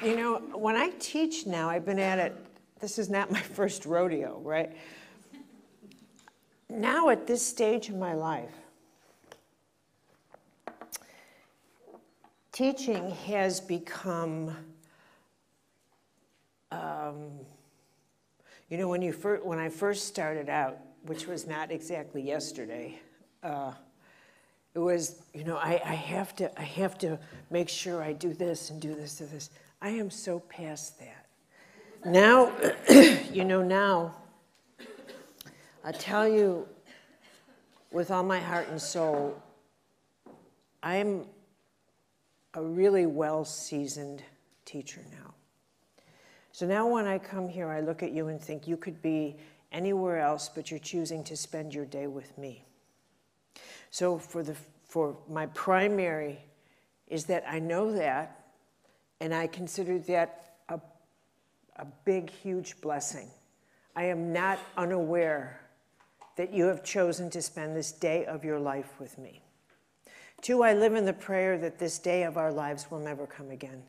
You know, when I teach now, I've been at it, this is not my first rodeo, right? Now at this stage of my life, teaching has become, you know, when I first started out, which was not exactly yesterday, it was, you know, I have to make sure I do this and do this to this. I am so past that. Now, you know, now, I tell you with all my heart and soul, I'm a really well-seasoned teacher now. So now when I come here, I look at you and think you could be anywhere else, but you're choosing to spend your day with me. So for my primary is that I know that, and I consider that a big, huge blessing. I am not unaware that you have chosen to spend this day of your life with me. 2, I live in the prayer that this day of our lives will never come again.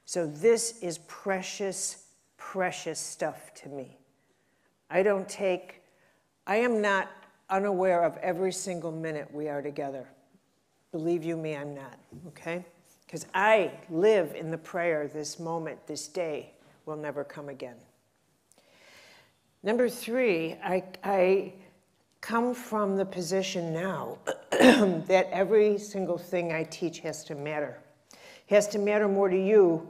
So this is precious, precious stuff to me. I am not unaware of every single minute we are together. Believe you me, I'm not, okay? Because I live in the prayer this moment, this day will never come again. Number 3, I come from the position now that every single thing I teach has to matter. It has to matter more to you.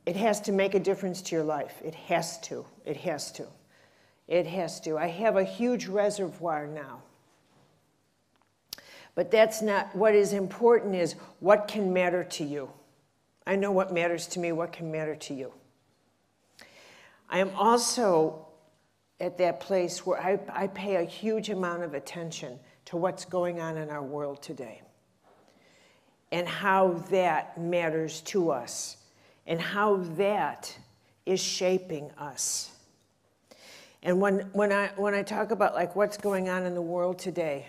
It has to make a difference to your life. It has to. It has to. It has to. I have a huge reservoir now. But that's not what is important is what can matter to you. I know what matters to me, what can matter to you. I am also at that place where I pay a huge amount of attention to what's going on in our world today and how that matters to us and how that is shaping us. And when I talk about like what's going on in the world today,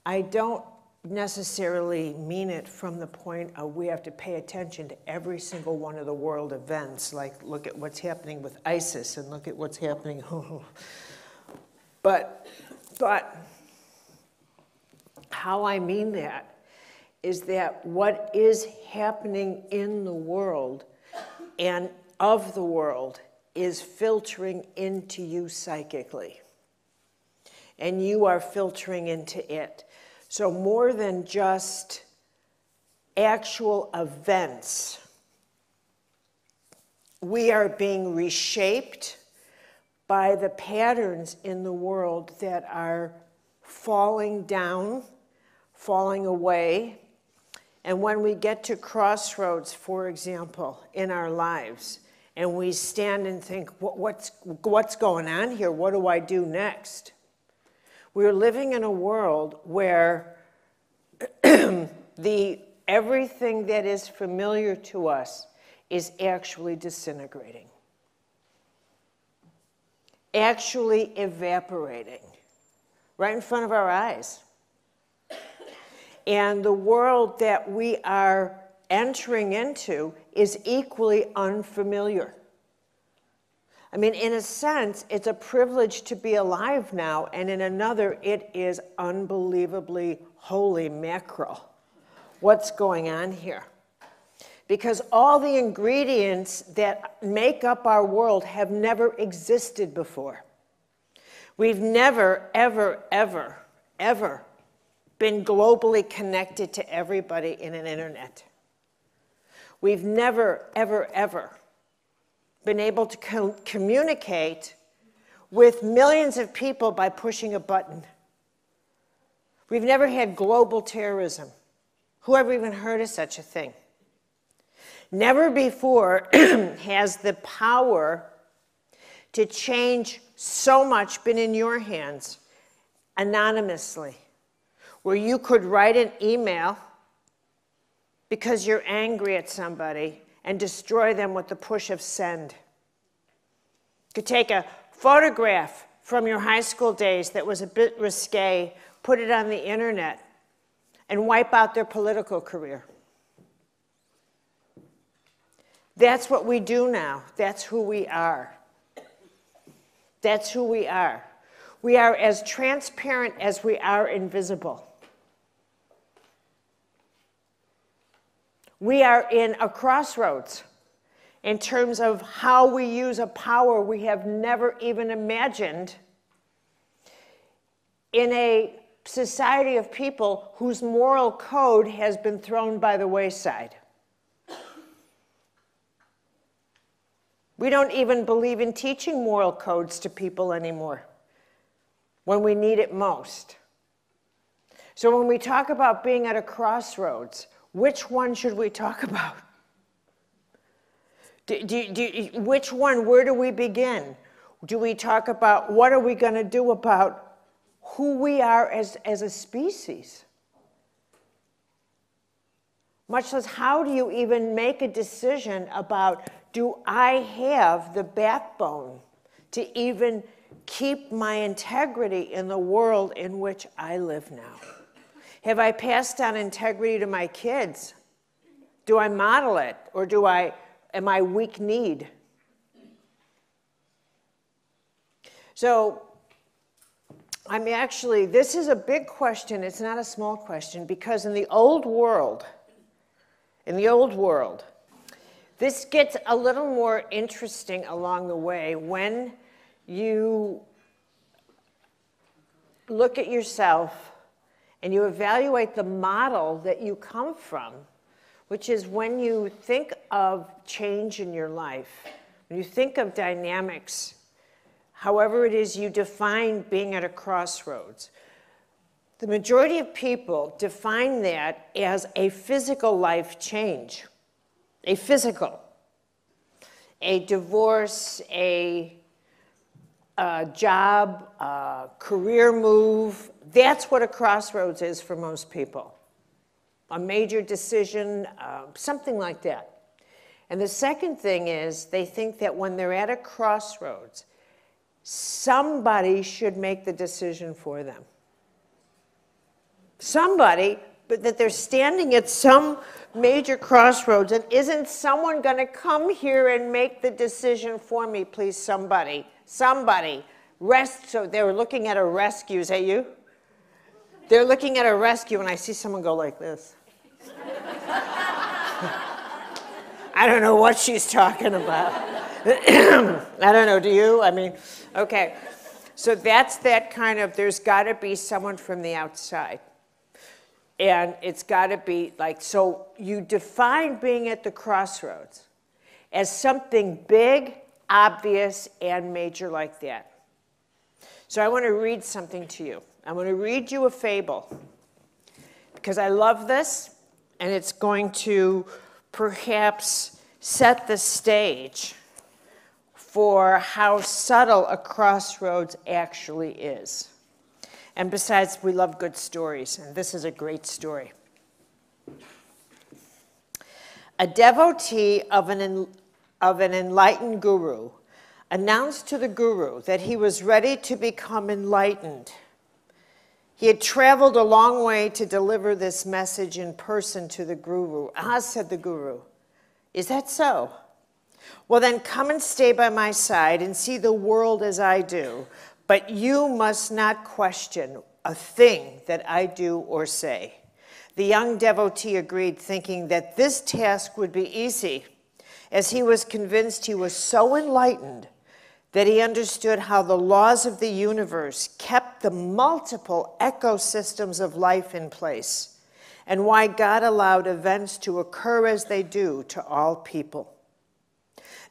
I don't necessarily mean it from the point of we have to pay attention to every single one of the world events, like look at what's happening with ISIS and look at what's happening. But how I mean that is that what is happening in the world and of the world is filtering into you psychically. And you are filtering into it. So more than just actual events, we are being reshaped by the patterns in the world that are falling down, falling away. And when we get to crossroads, for example, in our lives, and we stand and think, what's going on here? What do I do next? We're living in a world where everything that is familiar to us is actually disintegrating, actually evaporating right in front of our eyes. And the world that we are entering into is equally unfamiliar. I mean, in a sense, it's a privilege to be alive now, and in another, it is unbelievably holy mackerel. What's going on here? Because all the ingredients that make up our world have never existed before. We've never, ever, ever, ever been globally connected to everybody in an internet. We've never, ever, ever been able to communicate with millions of people by pushing a button. We've never had global terrorism. Who ever even heard of such a thing? Never before has the power to change so much been in your hands anonymously, where you could write an email because you're angry at somebody and destroy them with the push of send. You could take a photograph from your high school days that was a bit risque, put it on the internet, and wipe out their political career. That's what we do now. That's who we are. That's who we are. We are as transparent as we are invisible. We are in a crossroads in terms of how we use a power we have never even imagined in a society of people whose moral code has been thrown by the wayside. We don't even believe in teaching moral codes to people anymore when we need it most. So when we talk about being at a crossroads, which one should we talk about? Which one? Where do we begin? Do we talk about what are we going to do about who we are as a species? Much less, how do you even make a decision about, do I have the backbone to even keep my integrity in the world in which I live now? Have I passed on integrity to my kids? Do I model it, or am I weak-kneed? So, this is a big question. It's not a small question, because in the old world, this gets a little more interesting along the way when you look at yourself and you evaluate the model that you come from, which is when you think of change in your life, when you think of dynamics, however it is you define being at a crossroads. The majority of people define that as a physical life change, a divorce, a job, a career move. That's what a crossroads is for most people. A major decision, something like that. And the second thing is they think that when they're at a crossroads, somebody should make the decision for them. Somebody, but that they're standing at some major crossroads, and isn't someone going to come here and make the decision for me, please, somebody? Somebody. So they were looking at a rescue. Is that you? They're looking at a rescue, and I see someone go like this. I don't know what she's talking about. I don't know, do you? Okay. So that's that kind of, there's got to be someone from the outside. And it's got to be like, so you define being at the crossroads as something big, obvious, and major like that. So I want to read something to you. I want to read you a fable because I love this, and it's going to perhaps set the stage for how subtle a crossroads actually is. And besides, we love good stories, and this is a great story. A devotee of an enlightened guru announced to the guru that he was ready to become enlightened. He had traveled a long way to deliver this message in person to the guru. Ah, said the guru, is that so? Well, then come and stay by my side and see the world as I do. But you must not question a thing that I do or say. The young devotee agreed, thinking that this task would be easy, as he was convinced he was so enlightened that he understood how the laws of the universe kept the multiple ecosystems of life in place, and why God allowed events to occur as they do to all people.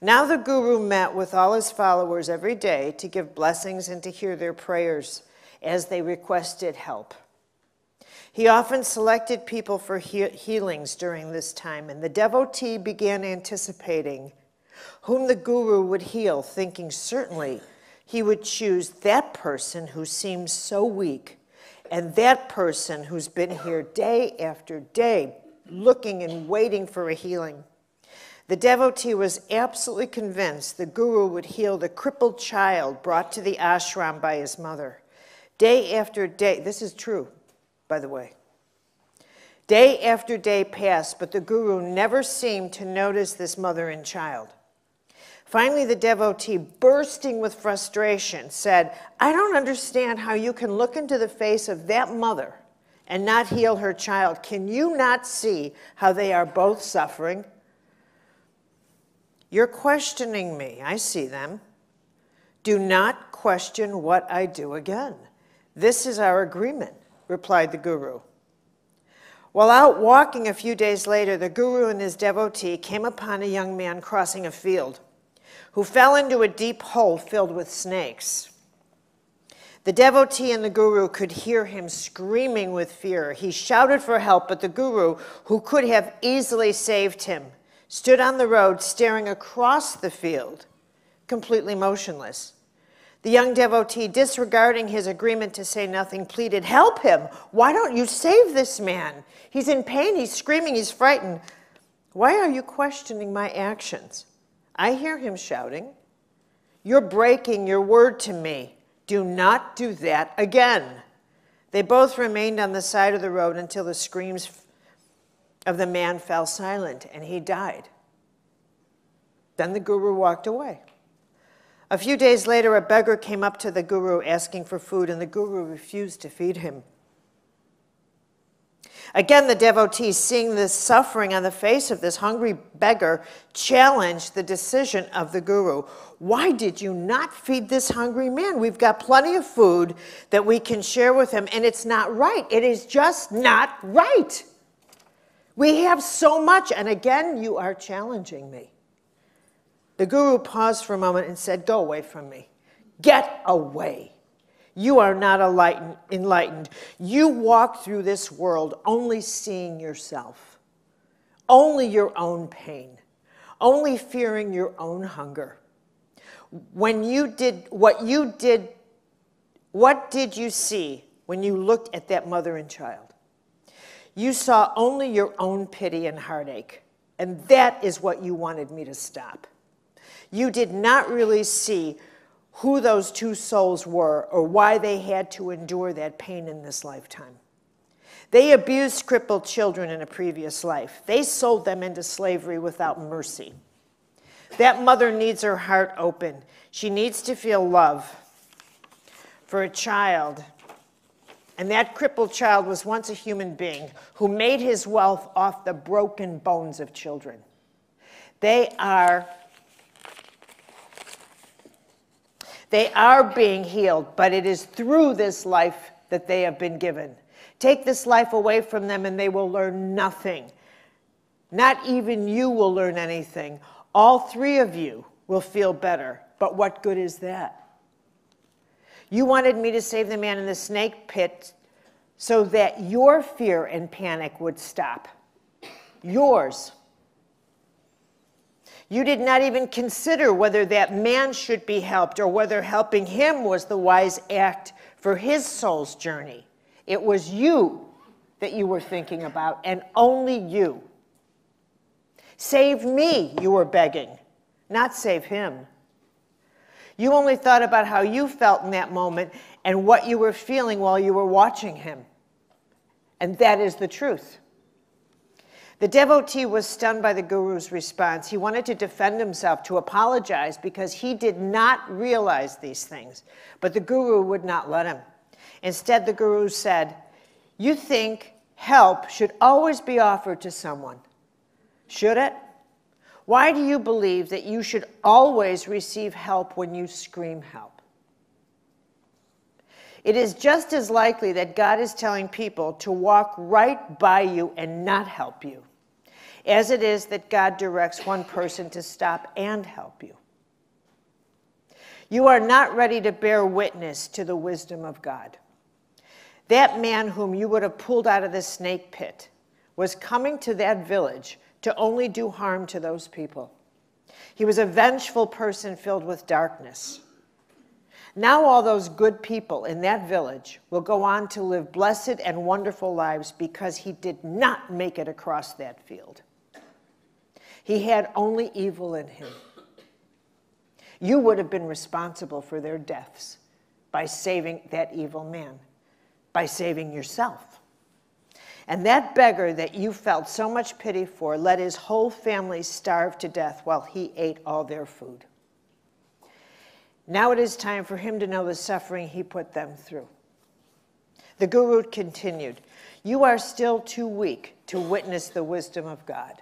Now the guru met with all his followers every day to give blessings and to hear their prayers as they requested help. He often selected people for healings during this time, and the devotee began anticipating whom the guru would heal, thinking certainly he would choose that person who seems so weak and that person who's been here day after day looking and waiting for a healing. The devotee was absolutely convinced the guru would heal the crippled child brought to the ashram by his mother. Day after day, this is true, by the way. Day after day passed, but the guru never seemed to notice this mother and child. Finally, the devotee, bursting with frustration, said, I don't understand how you can look into the face of that mother and not heal her child. Can you not see how they are both suffering? You're questioning me. I see them. Do not question what I do again. This is our agreement, replied the guru. While out walking a few days later, the guru and his devotee came upon a young man crossing a field who fell into a deep hole filled with snakes. The devotee and the guru could hear him screaming with fear. He shouted for help, but the guru, who could have easily saved him, stood on the road staring across the field, completely motionless. The young devotee, disregarding his agreement to say nothing, pleaded, help him. Why don't you save this man? He's in pain, he's screaming, he's frightened. Why are you questioning my actions? I hear him shouting. You're breaking your word to me. Do not do that again. They both remained on the side of the road until the screams of the man fell silent and he died. Then the guru walked away. A few days later, a beggar came up to the guru asking for food, and the guru refused to feed him. Again, the devotee, seeing the suffering on the face of this hungry beggar, challenged the decision of the guru. Why did you not feed this hungry man? We've got plenty of food that we can share with him, and it's not right. It is just not right. We have so much, and again, you are challenging me. The guru paused for a moment and said, go away from me. Get away. You are not enlightened. You walk through this world only seeing yourself, only your own pain, only fearing your own hunger. When you did what did you see when you looked at that mother and child? You saw only your own pity and heartache, and that is what you wanted me to stop. You did not really see who those two souls were or why they had to endure that pain in this lifetime. They abused crippled children in a previous life. They sold them into slavery without mercy. That mother needs her heart open. She needs to feel love for a child. And that crippled child was once a human being who made his wealth off the broken bones of children. They are being healed, but it is through this life that they have been given. Take this life away from them and they will learn nothing. Not even you will learn anything. All three of you will feel better, but what good is that? You wanted me to save the man in the snake pit so that your fear and panic would stop. Yours. You did not even consider whether that man should be helped or whether helping him was the wise act for his soul's journey. It was you that you were thinking about, and only you. Save me, you were begging, not save him. You only thought about how you felt in that moment and what you were feeling while you were watching him. And that is the truth. The devotee was stunned by the guru's response. He wanted to defend himself, to apologize, because he did not realize these things. But the guru would not let him. Instead, the guru said, you think help should always be offered to someone. Should it? Why do you believe that you should always receive help when you scream help? It is just as likely that God is telling people to walk right by you and not help you, as it is that God directs one person to stop and help you. You are not ready to bear witness to the wisdom of God. That man whom you would have pulled out of the snake pit was coming to that village to only do harm to those people. He was a vengeful person filled with darkness. Now all those good people in that village will go on to live blessed and wonderful lives because he did not make it across that field. He had only evil in him. You would have been responsible for their deaths by saving that evil man, by saving yourself. And that beggar that you felt so much pity for let his whole family starve to death while he ate all their food. Now it is time for him to know the suffering he put them through. The Guru continued, you are still too weak to witness the wisdom of God.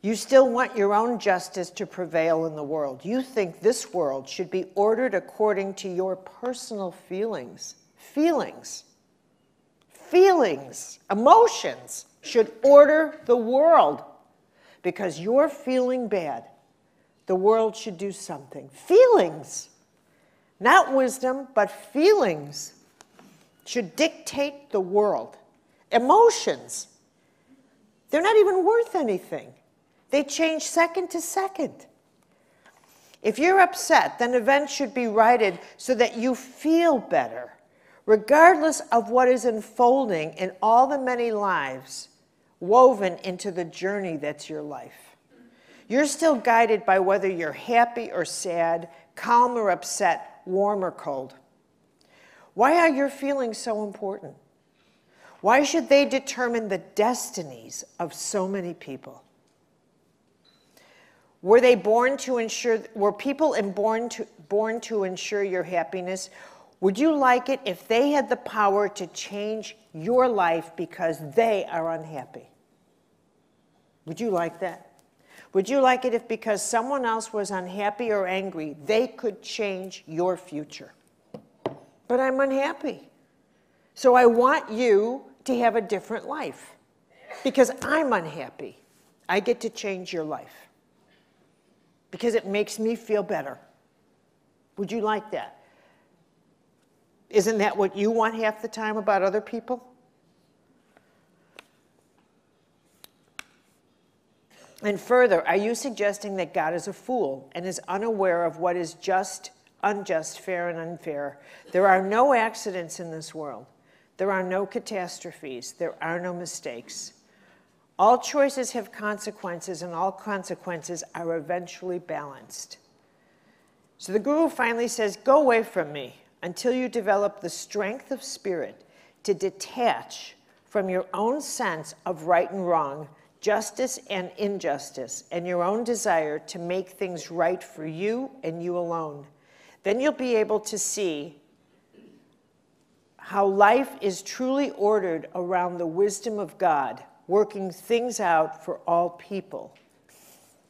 You still want your own justice to prevail in the world. You think this world should be ordered according to your personal feelings. Feelings, emotions should order the world. Because you're feeling bad, the world should do something. Feelings, not wisdom, but feelings should dictate the world. Emotions, they're not even worth anything. They change second to second. If you're upset, then events should be righted so that you feel better, regardless of what is unfolding in all the many lives woven into the journey that's your life. You're still guided by whether you're happy or sad, calm or upset, warm or cold. Why are your feelings so important? Why should they determine the destinies of so many people? Were people born to ensure your happiness? Would you like it if they had the power to change your life because they are unhappy? Would you like that? Would you like it if because someone else was unhappy or angry, they could change your future? But I'm unhappy. So I want you to have a different life. Because I'm unhappy. I get to change your life. Because it makes me feel better. Would you like that? Isn't that what you want half the time about other people? And further, are you suggesting that God is a fool and is unaware of what is just, unjust, fair, and unfair? There are no accidents in this world. There are no catastrophes. There are no mistakes. All choices have consequences, and all consequences are eventually balanced. So the Guru finally says, go away from me until you develop the strength of spirit to detach from your own sense of right and wrong, justice and injustice, and your own desire to make things right for you and you alone. Then you'll be able to see how life is truly ordered around the wisdom of God, working things out for all people.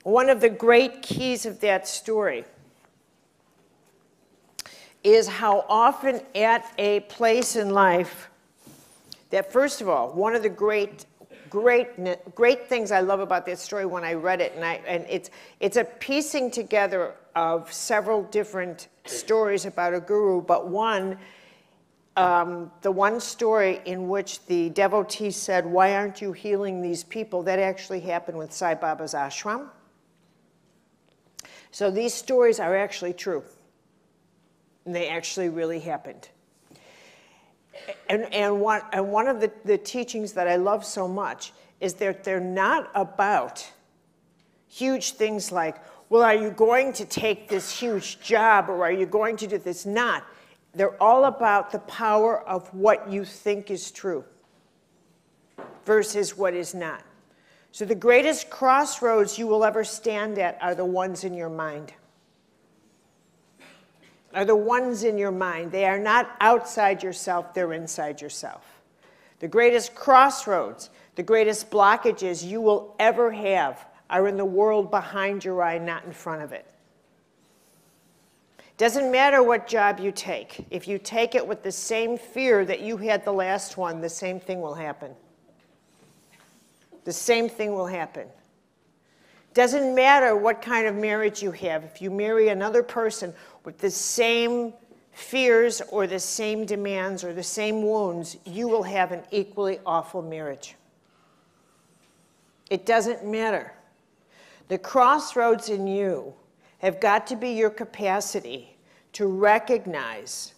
One of the great keys of that story is how often at a place in life that, first of all, one of the great things I love about that story when I read it, and it's a piecing together of several different stories about a guru, but the one story in which the devotee said, why aren't you healing these people? That actually happened with Sai Baba's ashram. So these stories are actually true. And they actually really happened. And one of the teachings that I love so much is that they're not about huge things like, well, are you going to take this huge job, or are you going to do this? Not. They're all about the power of what you think is true versus what is not. So the greatest crossroads you will ever stand at are the ones in your mind. Are the ones in your mind. They are not outside yourself, they're inside yourself. The greatest crossroads, the greatest blockages you will ever have are in the world behind your eye, not in front of it. Doesn't matter what job you take. If you take it with the same fear that you had the last one, the same thing will happen. The same thing will happen. Doesn't matter what kind of marriage you have. If you marry another person with the same fears or the same demands or the same wounds, you will have an equally awful marriage. It doesn't matter. The crossroads in you have got to be your capacity to recognize,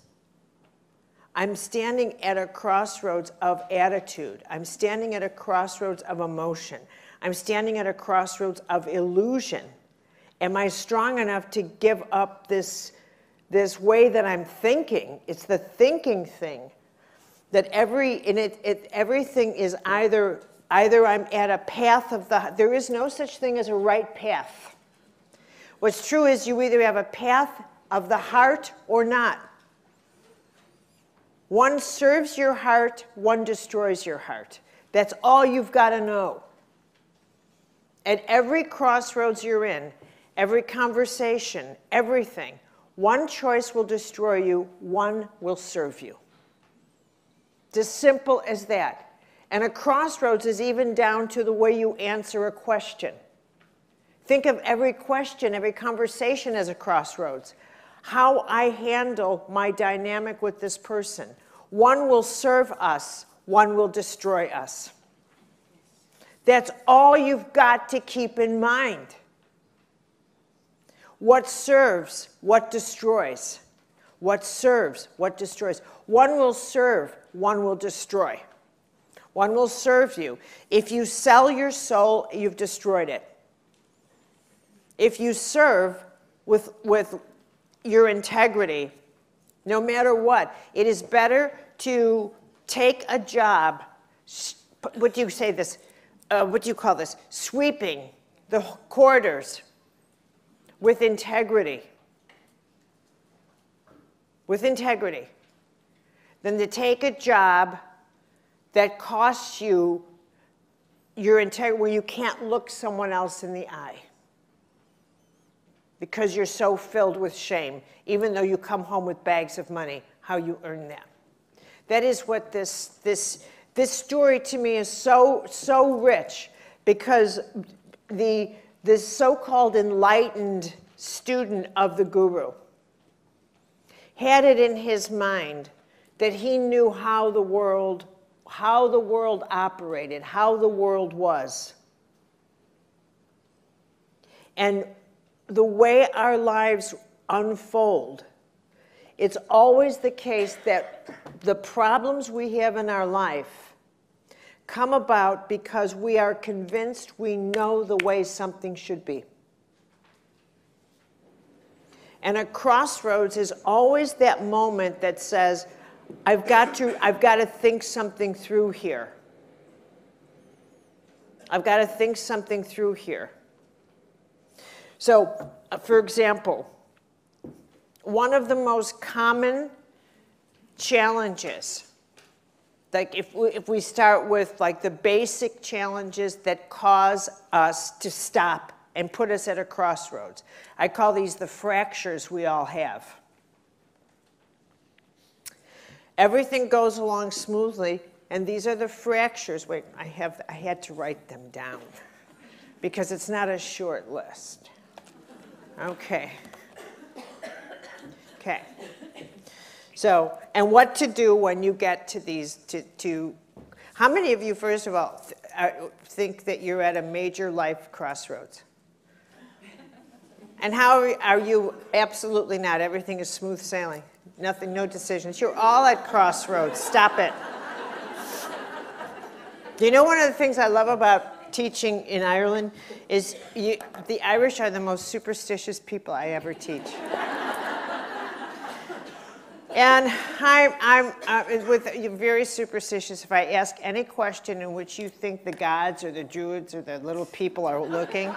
I'm standing at a crossroads of attitude. I'm standing at a crossroads of emotion. I'm standing at a crossroads of illusion. Am I strong enough to give up this way that I'm thinking? It's the thinking thing that everything is either I'm at a path of there is no such thing as a right path. What's true is you either have a path of the heart or not. One serves your heart, one destroys your heart. That's all you've got to know. At every crossroads you're in, every conversation, everything, one choice will destroy you, one will serve you. It's as simple as that. And a crossroads is even down to the way you answer a question. Think of every question, every conversation as a crossroads. How I handle my dynamic with this person. One will serve us, one will destroy us. That's all you've got to keep in mind. What serves, what destroys. What serves, what destroys. One will serve, one will destroy. One will serve you. If you sell your soul, you've destroyed it. If you serve with your integrity, no matter what, it is better to take a job, what do you say this, what do you call this? Sweeping the corridors with integrity. With integrity. Than to take a job that costs you your integrity, where you can't look someone else in the eye because you're so filled with shame, even though you come home with bags of money, how you earn that. That is what this story to me is so rich, because this so-called enlightened student of the guru had it in his mind that he knew how the world operated, how the world was. And the way our lives unfold, it's always the case that the problems we have in our life come about because we are convinced we know the way something should be. And a crossroads is always that moment that says, I've got to think something through here. I've got to think something through here. So, for example, one of the most common challenges, like if we start with like the basic challenges that cause us to stop and put us at a crossroads. I call these the fractures we all have. Everything goes along smoothly, and these are the fractures. Wait, I had to write them down because it's not a short list. Okay. Okay. So, and what to do when you get to these, how many of you, first of all, think that you're at a major life crossroads? And how are you? Absolutely not. Everything is smooth sailing. Nothing, no decisions. You're all at crossroads. Stop it. You know, one of the things I love about teaching in Ireland is the Irish are the most superstitious people I ever teach. And I'm very superstitious. If I ask any question in which you think the gods or the druids or the little people are looking,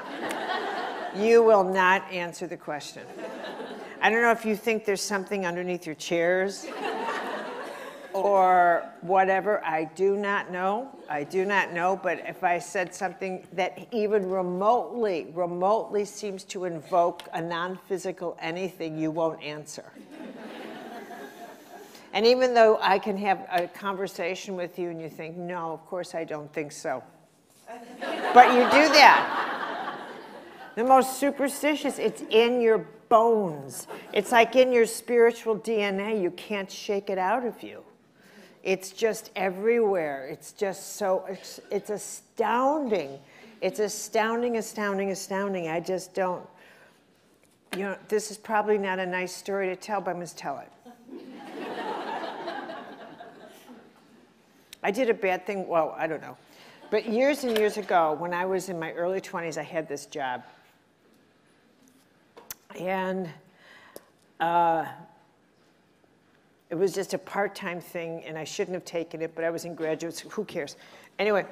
you will not answer the question. I don't know if you think there's something underneath your chairs or whatever. I do not know. I do not know. But if I said something that even remotely seems to invoke a non-physical anything, you won't answer. And even though I can have a conversation with you and you think, no, of course I don't think so. But you do that. The most superstitious, it's in your bones. It's like in your spiritual DNA. You can't shake it out of you. It's just everywhere. It's just so, it's astounding. It's astounding, astounding, astounding. I just don't, you know, this is probably not a nice story to tell, but I must tell it. I did a bad thing, well, I don't know. But years and years ago, when I was in my early 20s, I had this job. And It was just a part-time thing, and I shouldn't have taken it, but I was in graduate school. Who cares? Anyway,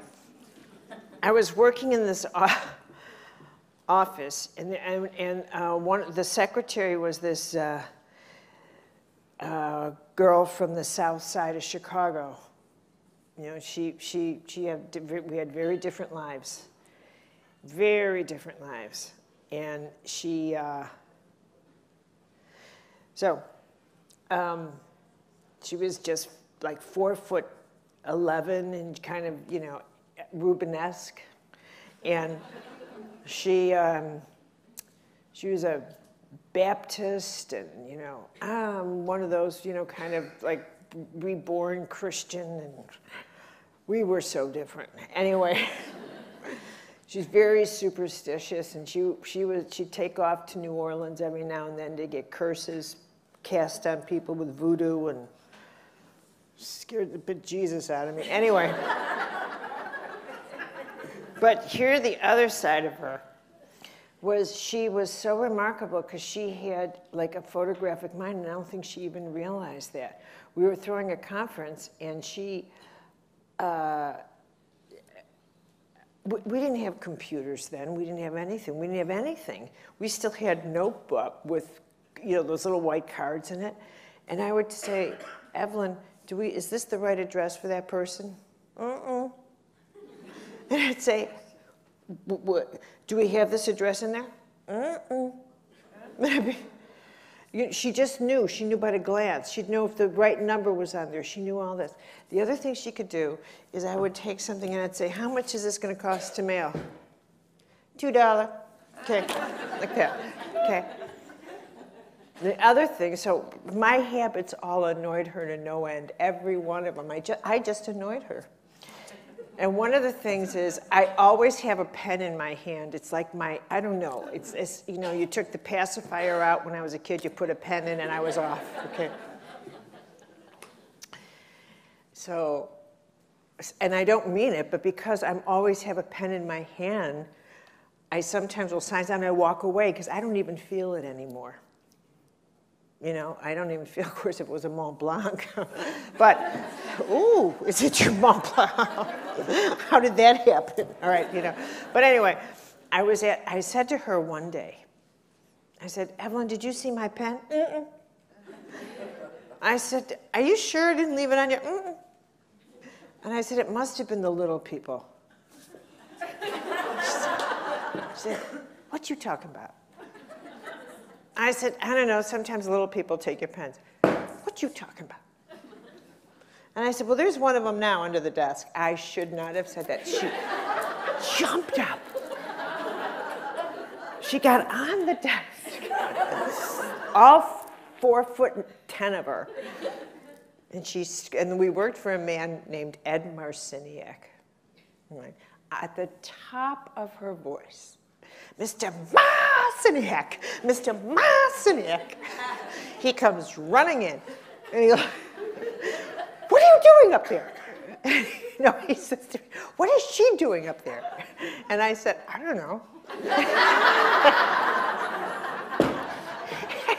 I was working in this office, and the secretary was this girl from the south side of Chicago. You know, we had very different lives. Very different lives. And she was just like 4'11" and kind of, you know, Rubenesque. And she was a Baptist and, you know, one of those, you know, kind of like reborn Christian, and we were so different. Anyway, she's very superstitious, and she'd take off to New Orleans every now and then to get curses cast on people with voodoo, and scared the bejesus out of me. Anyway, but here the other side of her was she was so remarkable because she had like a photographic mind, and I don't think she even realized that. We were throwing a conference, and we didn't have computers then. We didn't have anything. We didn't have anything. We still had notebook with, you know, those little white cards in it. And I would say, Evelyn, is this the right address for that person? And I'd say, do we have this address in there? She just knew. She knew by the glance. She'd know if the right number was on there. She knew all this. The other thing she could do is I would take something and I'd say, how much is this going to cost to mail? $2. Okay, like that. Okay. The other thing, so my habits all annoyed her to no end. Every one of them. I just annoyed her. And one of the things is I always have a pen in my hand. It's like I don't know, it's you know, you took the pacifier out when I was a kid, you put a pen in and I was off, okay? So, and I don't mean it, but because I always have a pen in my hand, I sometimes will sign down and I walk away because I don't even feel it anymore. You know, I don't even feel, of course, if it was a Mont Blanc. But, ooh, is it your Mont Blanc? How did that happen? All right, you know. But anyway, I said to her one day, I said, Evelyn, did you see my pen? I said, are you sure I didn't leave it on your? And I said, it must have been the little people. She said, what you talking about? I said, I don't know, sometimes little people take your pens. What you talking about? And I said, well, there's one of them now under the desk. I should not have said that. She jumped up. She got on the desk. All 4'10" of her. And we worked for a man named Ed Marciniak. At the top of her voice, Mr. Marciniak, Mr. Marciniak. He comes running in, and he goes, what are you doing up there? And, you know, he says to me, what is she doing up there? And I said, I don't know.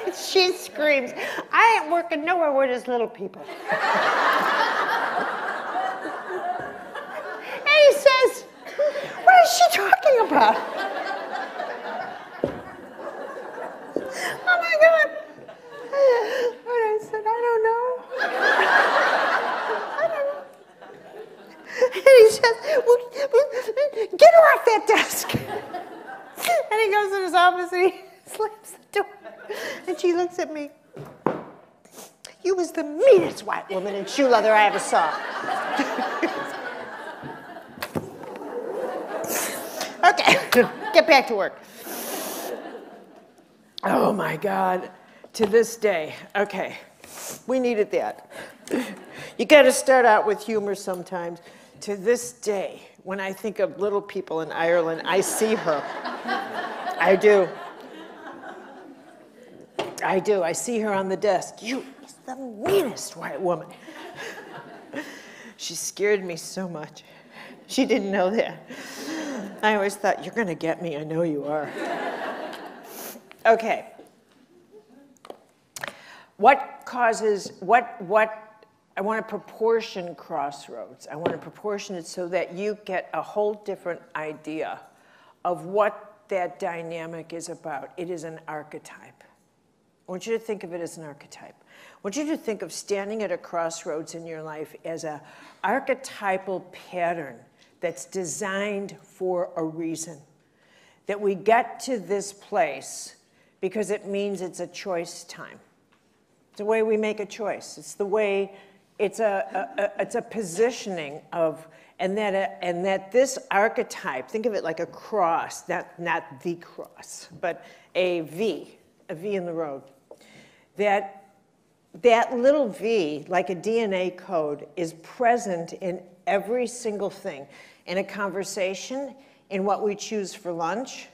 And she screams, I ain't working nowhere where there's little people. And he says, what is she talking about? Oh my God. And I said, I don't know. I don't know. And he says, well, get her off that desk. And he goes in his office and he slams the door. And she looks at me. You was the meanest white woman in shoe leather I ever saw. Okay, get back to work. Oh my God, to this day, okay, we needed that. You gotta start out with humor sometimes. To this day, when I think of little people in Ireland, I see her. I do. I do, I see her on the desk. You is the meanest white woman. She scared me so much. She didn't know that. I always thought, you're gonna get me, I know you are. Okay. What causes, I want to proportion Crossroads. I want to proportion it so that you get a whole different idea of what that dynamic is about. It is an archetype. I want you to think of it as an archetype. I want you to think of standing at a crossroads in your life as an archetypal pattern that's designed for a reason. That we get to this place because it means it's a choice time. It's the way we make a choice. It's the way, it's a positioning of, and that this archetype, think of it like a cross, not the cross, but a V in the road. That little V, like a DNA code, is present in every single thing. In a conversation, in what we choose for lunch,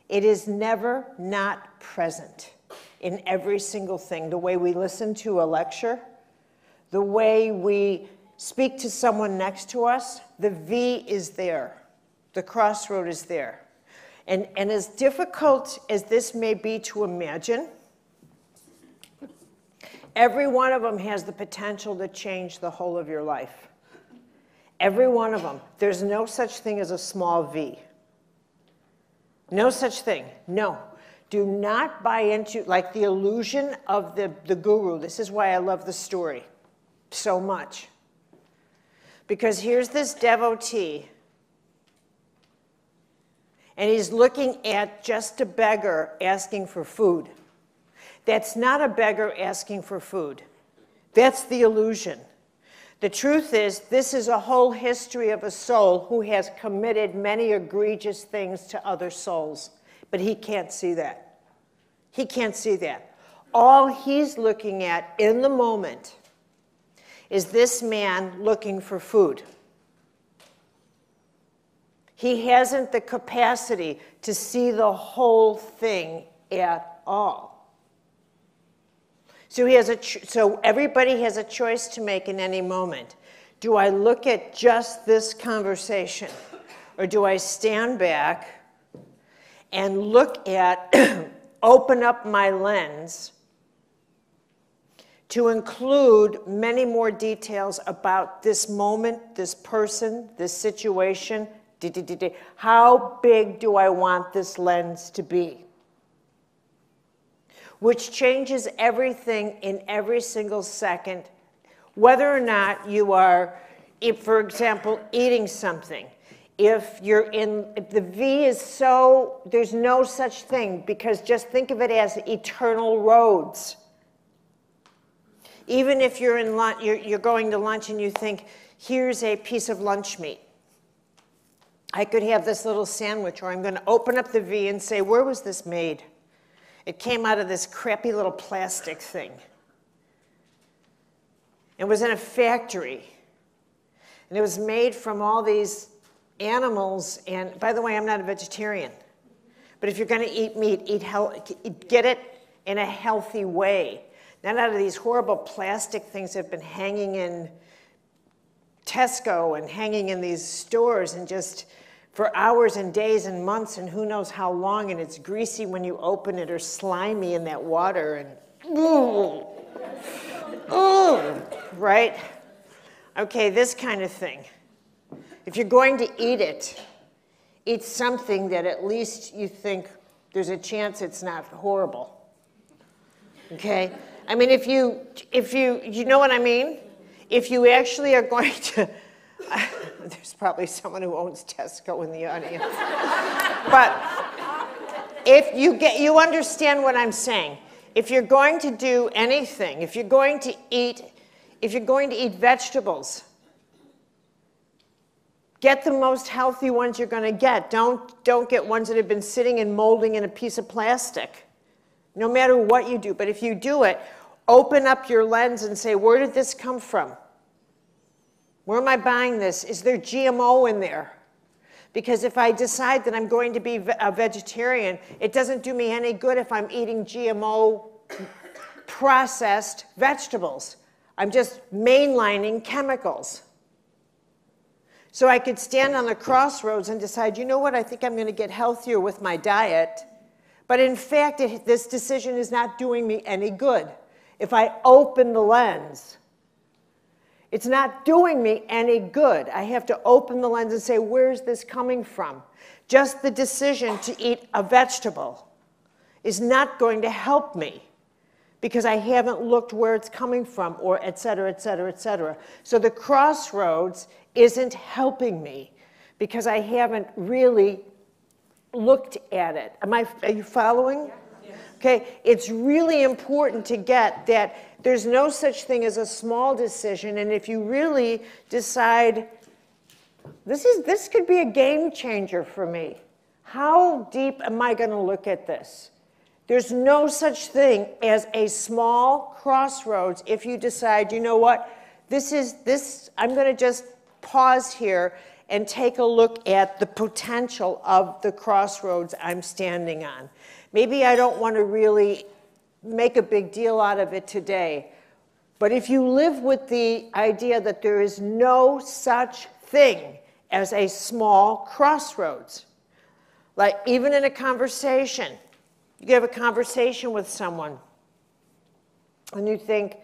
it is never not present in every single thing. The way we listen to a lecture, the way we speak to someone next to us, the V is there. The crossroad is there. And as difficult as this may be to imagine, every one of them has the potential to change the whole of your life. Every one of them. There's no such thing as a small V. No such thing. No. Do not buy into, like, the illusion of the guru. This is why I love the story so much. Because here's this devotee, and he's looking at just a beggar asking for food. That's not a beggar asking for food. That's the illusion. The truth is, this is a whole history of a soul who has committed many egregious things to other souls. But he can't see that. He can't see that. All he's looking at in the moment is this man looking for food. He hasn't the capacity to see the whole thing at all. So everybody has a choice to make in any moment. Do I look at just this conversation, or do I stand back and look at, open up my lens to include many more details about this moment, this person, this situation? How big do I want this lens to be? Which changes everything in every single second, whether or not you are, for example, eating something. If the V is so, there's no such thing, because just think of it as eternal roads. Even if you're in lunch, you're going to lunch and you think, here's a piece of lunch meat. I could have this little sandwich, or I'm going to open up the V and say, where was this made? It came out of this crappy little plastic thing. It was in a factory. And it was made from all these animals. And by the way, I'm not a vegetarian. But if you're going to eat meat, get it in a healthy way. Not out of these horrible plastic things that have been hanging in Tesco and hanging in these stores and just for hours and days and months and who knows how long, and it's greasy when you open it or slimy in that water, and right? Okay, this kind of thing. If you're going to eat it, eat something that at least you think there's a chance it's not horrible. Okay? I mean, if you know what I mean? If you actually are going to, there's probably someone who owns Tesco in the audience. But if you understand what I'm saying. If you're going to do anything, if you're going to eat vegetables, get the most healthy ones you're going to get. Don't get ones that have been sitting and molding in a piece of plastic. No matter what you do. But if you do it, open up your lens and say, where did this come from? Where am I buying this? Is there GMO in there? Because if I decide that I'm going to be a vegetarian, it doesn't do me any good if I'm eating GMO processed vegetables. I'm just mainlining chemicals. So I could stand on the crossroads and decide, you know what, I think I'm going to get healthier with my diet. But in fact, this decision is not doing me any good. if I open the lens. It's not doing me any good. I have to open the lens and say, where's this coming from? Just the decision to eat a vegetable is not going to help me because I haven't looked where it's coming from, or et cetera, et cetera, et cetera. So the crossroads isn't helping me because I haven't really looked at it. Are you following? Yeah. Okay, it's really important to get that there's no such thing as a small decision, and if you really decide, this could be a game changer for me. How deep am I going to look at this? There's no such thing as a small crossroads if you decide, you know what, I'm going to just pause here and take a look at the potential of the crossroads I'm standing on. Maybe I don't want to really make a big deal out of it today, but if you live with the idea that there is no such thing as a small crossroads, like even in a conversation, you have a conversation with someone and you think,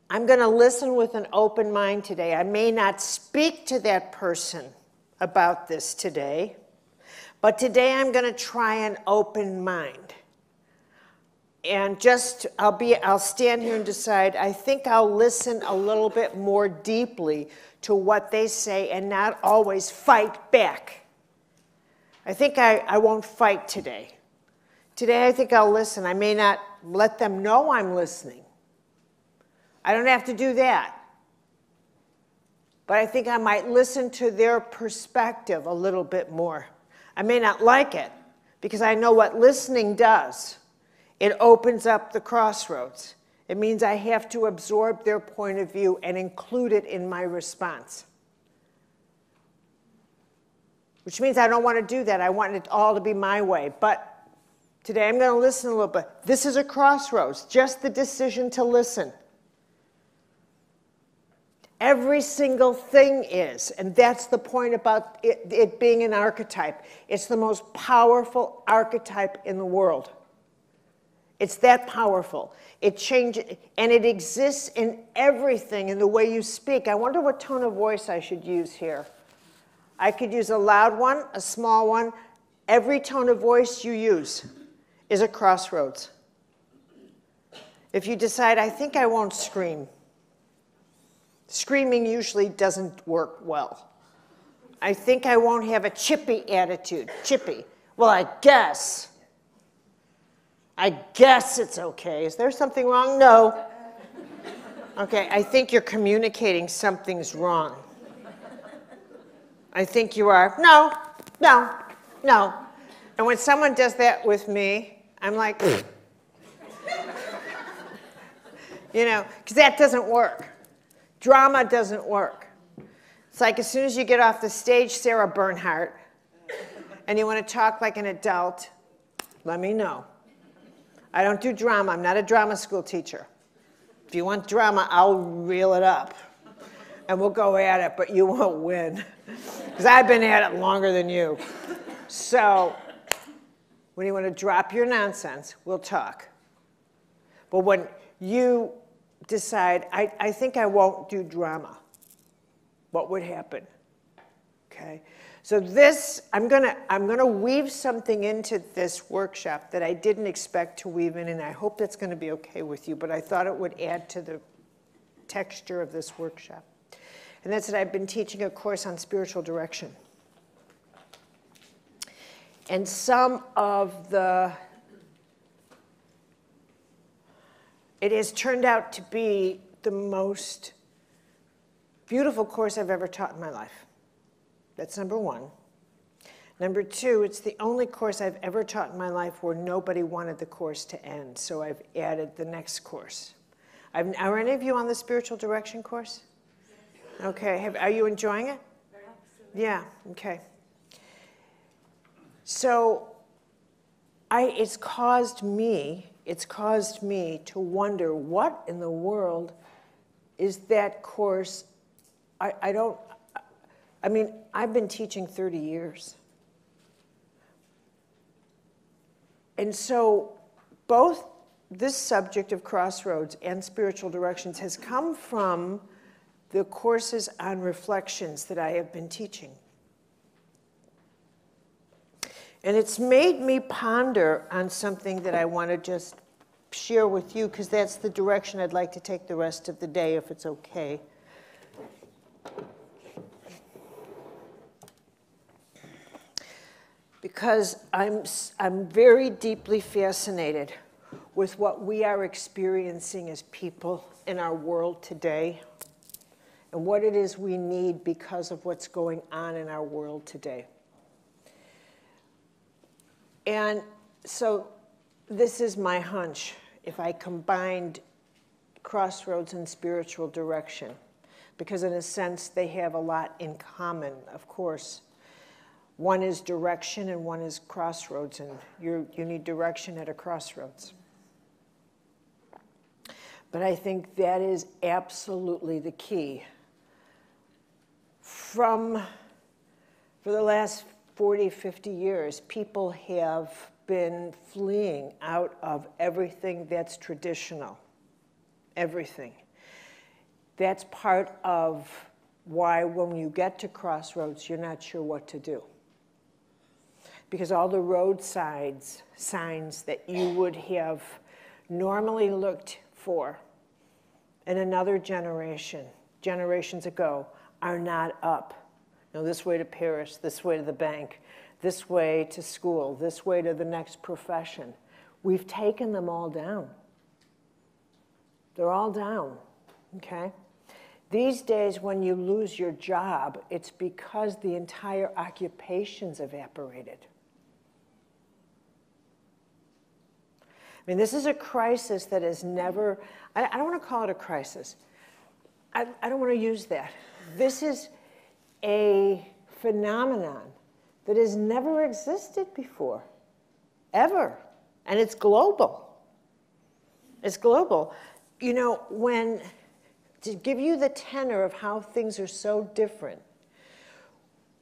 I'm going to listen with an open mind today. I may not speak to that person about this today, but today I'm going to try an open mind. And I'll stand here and decide, I think I'll listen a little bit more deeply to what they say and not always fight back. I think I won't fight today. Today I think I'll listen. I may not let them know I'm listening. I don't have to do that. But I think I might listen to their perspective a little bit more. I may not like it because I know what listening does. It opens up the crossroads. It means I have to absorb their point of view and include it in my response. Which means I don't want to do that. I want it all to be my way. But today I'm going to listen a little bit. This is a crossroads, just the decision to listen. Every single thing is, and that's the point about it being an archetype. It's the most powerful archetype in the world. It's that powerful. It changes, and it exists in everything, in the way you speak. I wonder what tone of voice I should use here. I could use a loud one, a small one. Every tone of voice you use is a crossroads. If you decide, I think I won't scream. Screaming usually doesn't work well. I think I won't have a chippy attitude. Chippy. Well, I guess it's okay. Is there something wrong? No. Okay, I think you're communicating something's wrong. I think you are. No. And when someone does that with me, I'm like, you know, because that doesn't work. Drama doesn't work. It's like as soon as you get off the stage, Sarah Bernhardt, and you want to talk like an adult, let me know. I don't do drama. I'm not a drama school teacher. If you want drama, I'll reel it up. And we'll go at it, but you won't win. Because I've been at it longer than you. So when you want to drop your nonsense, we'll talk. But when you decide, I think I won't do drama, what would happen? Okay? So this, I'm gonna weave something into this workshop that I didn't expect to weave in, and I hope that's going to be okay with you, but I thought it would add to the texture of this workshop. And that's that I've been teaching a course on spiritual direction. And some of it has turned out to be the most beautiful course I've ever taught in my life. That's number one. Number two, it's the only course I've ever taught in my life where nobody wanted the course to end, so I've added the next course. Are any of you on the spiritual direction course? Okay, are you enjoying it? Yeah, okay. So it's caused me to wonder, what in the world is that course? I mean, I've been teaching 30 years. And so both this subject of crossroads and spiritual directions has come from the courses on reflections that I have been teaching. And it's made me ponder on something that I want to just share with you, because that's the direction I'd like to take the rest of the day, if it's okay. Because I'm very deeply fascinated with what we are experiencing as people in our world today, and what it is we need because of what's going on in our world today. And so this is my hunch, if I combined crossroads and spiritual direction, because in a sense they have a lot in common, of course. One is direction and one is crossroads, and you need direction at a crossroads. But I think that is absolutely the key. For the last 40, 50 years, people have been fleeing out of everything that's traditional. Everything. That's part of why when you get to crossroads, you're not sure what to do. Because all the roadside signs that you would have normally looked for in another generation, generations ago, are not up. You know, this way to Paris, this way to the bank, this way to school, this way to the next profession. We've taken them all down. They're all down, okay? These days, when you lose your job, it's because the entire occupation's evaporated. I mean, this is a crisis that is never, I don't want to call it a crisis. I don't want to use that. This is a phenomenon that has never existed before, ever. And it's global. It's global. You know, to give you the tenor of how things are so different,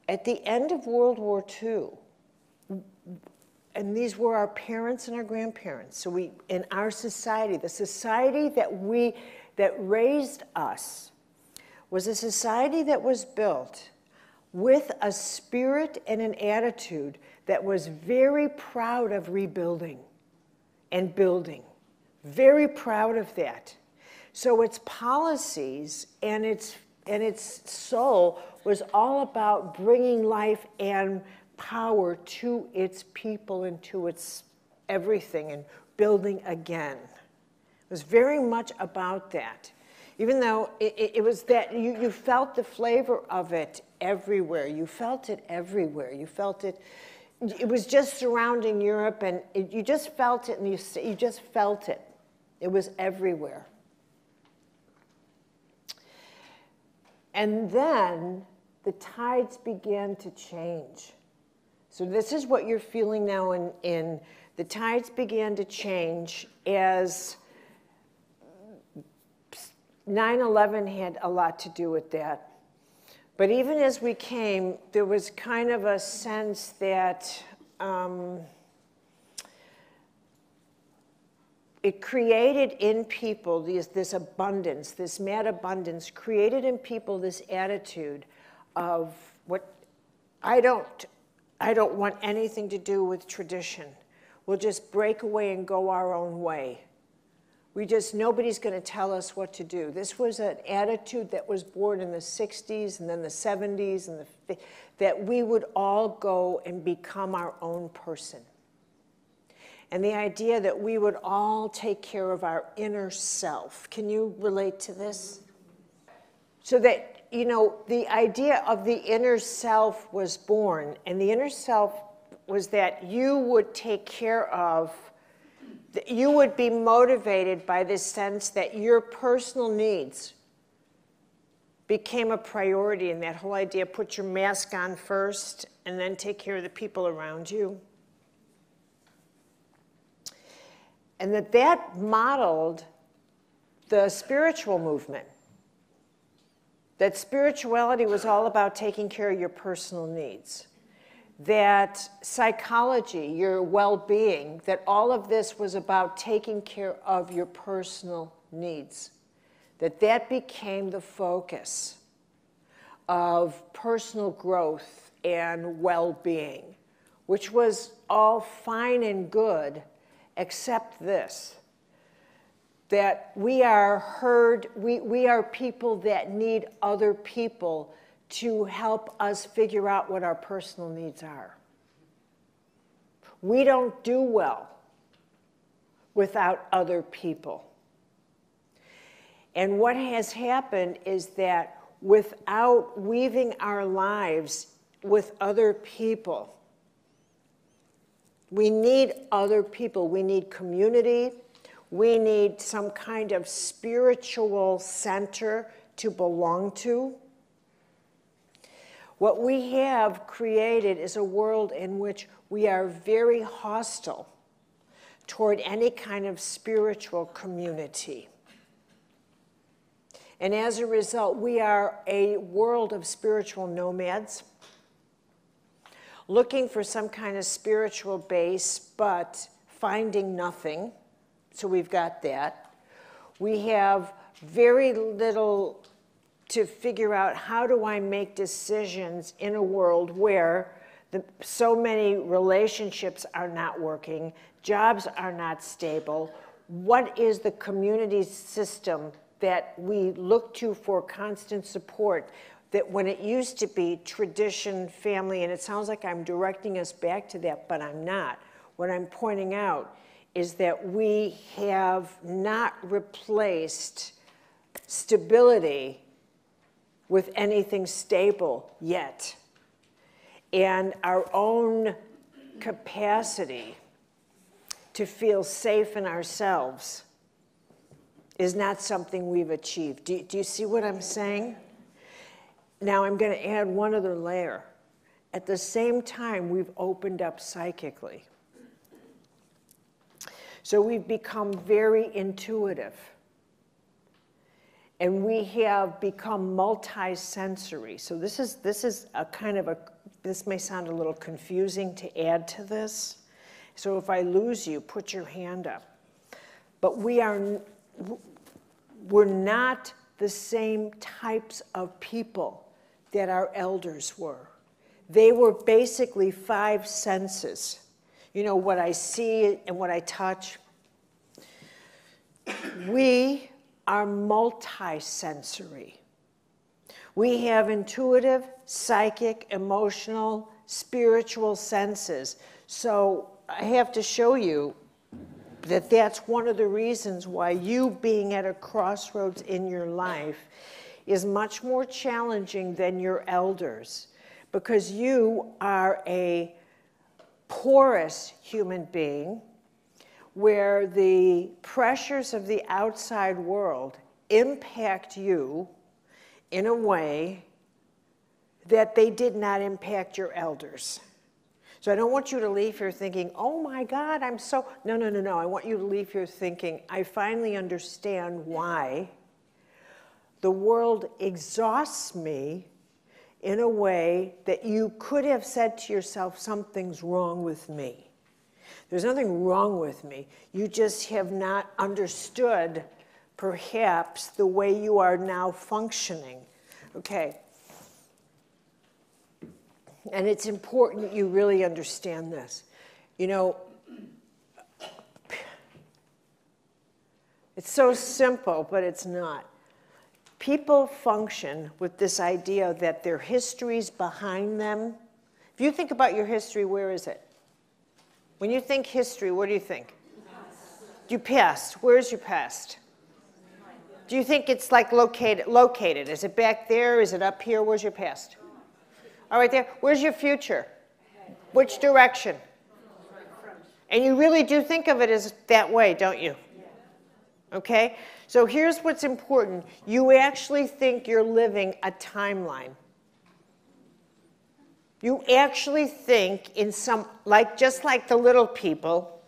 at the end of World War II, and these were our parents and our grandparents. So in our society, the society that raised us was a society that was built with a spirit and an attitude that was very proud of rebuilding and building. Very proud of that. So its policies and its soul was all about bringing life and power to its people and to its everything and building again. It was very much about that. Even though it was that you felt the flavor of it everywhere. You felt it everywhere. You felt it. It was just surrounding Europe, and you just felt it, and you just felt it. It was everywhere. And then the tides began to change. So this is what you're feeling now in the tides began to change as 9/11 had a lot to do with that. But even as we came, there was kind of a sense that it created in people this abundance, this mad abundance, created in people this attitude of what I don't want anything to do with tradition. We'll just break away and go our own way. Nobody's going to tell us what to do. This was an attitude that was born in the 60s and then the 70s, and that we would all go and become our own person. And the idea that we would all take care of our inner self. Can you relate to this? So that, you know, the idea of the inner self was born, and the inner self was that you would take care of, you would be motivated by this sense that your personal needs became a priority, and that whole idea, put your mask on first and then take care of the people around you. And that modeled the spiritual movement. That spirituality was all about taking care of your personal needs. that psychology, your well-being, that all of this was about taking care of your personal needs, that became the focus of personal growth and well-being, which was all fine and good, except this, that we are we are people that need other people to help us figure out what our personal needs are. We don't do well without other people. And what has happened is that without weaving our lives with other people, we need other people. We need community. We need some kind of spiritual center to belong to. What we have created is a world in which we are very hostile toward any kind of spiritual community. And as a result, we are a world of spiritual nomads, looking for some kind of spiritual base, but finding nothing. So we've got that. We have very little to figure out, how do I make decisions in a world where so many relationships are not working, jobs are not stable. What is the community system that we look to for constant support, that when it used to be tradition, family, and it sounds like I'm directing us back to that, but I'm not. What I'm pointing out is that we have not replaced stability with anything stable yet. And our own capacity to feel safe in ourselves is not something we've achieved. Do you see what I'm saying? Now I'm going to add one other layer. At the same time, we've opened up psychically. So we've become very intuitive. And we have become multi-sensory. So this is a kind of this may sound a little confusing to add to this. So if I lose you, put your hand up. But we're not the same types of people that our elders were. They were basically 5 senses. You know, what I see and what I touch. We are multi-sensory. We have intuitive, psychic, emotional, spiritual senses. So I have to show you that that's one of the reasons why you being at a crossroads in your life is much more challenging than your elders, because you are a porous human being where the pressures of the outside world impact you in a way that they did not impact your elders. So I don't want you to leave here thinking, oh my God, I'm so... No. I want you to leave here thinking, I finally understand why the world exhausts me in a way that you could have said to yourself, something's wrong with me. There's nothing wrong with me. You just have not understood, perhaps, the way you are now functioning. Okay. And it's important that you really understand this. You know, it's so simple, but it's not. People function with this idea that their history's behind them. If you think about your history, where is it? When you think history, what do you think? Your past. Where's your past? Do you think it's like located? Is it back there? Is it up here? Where's your past? All right there. Where's your future? Which direction? And you really do think of it as that way, don't you? Okay? So here's what's important. You actually think you're living a timeline. You actually think in some, just like the little people,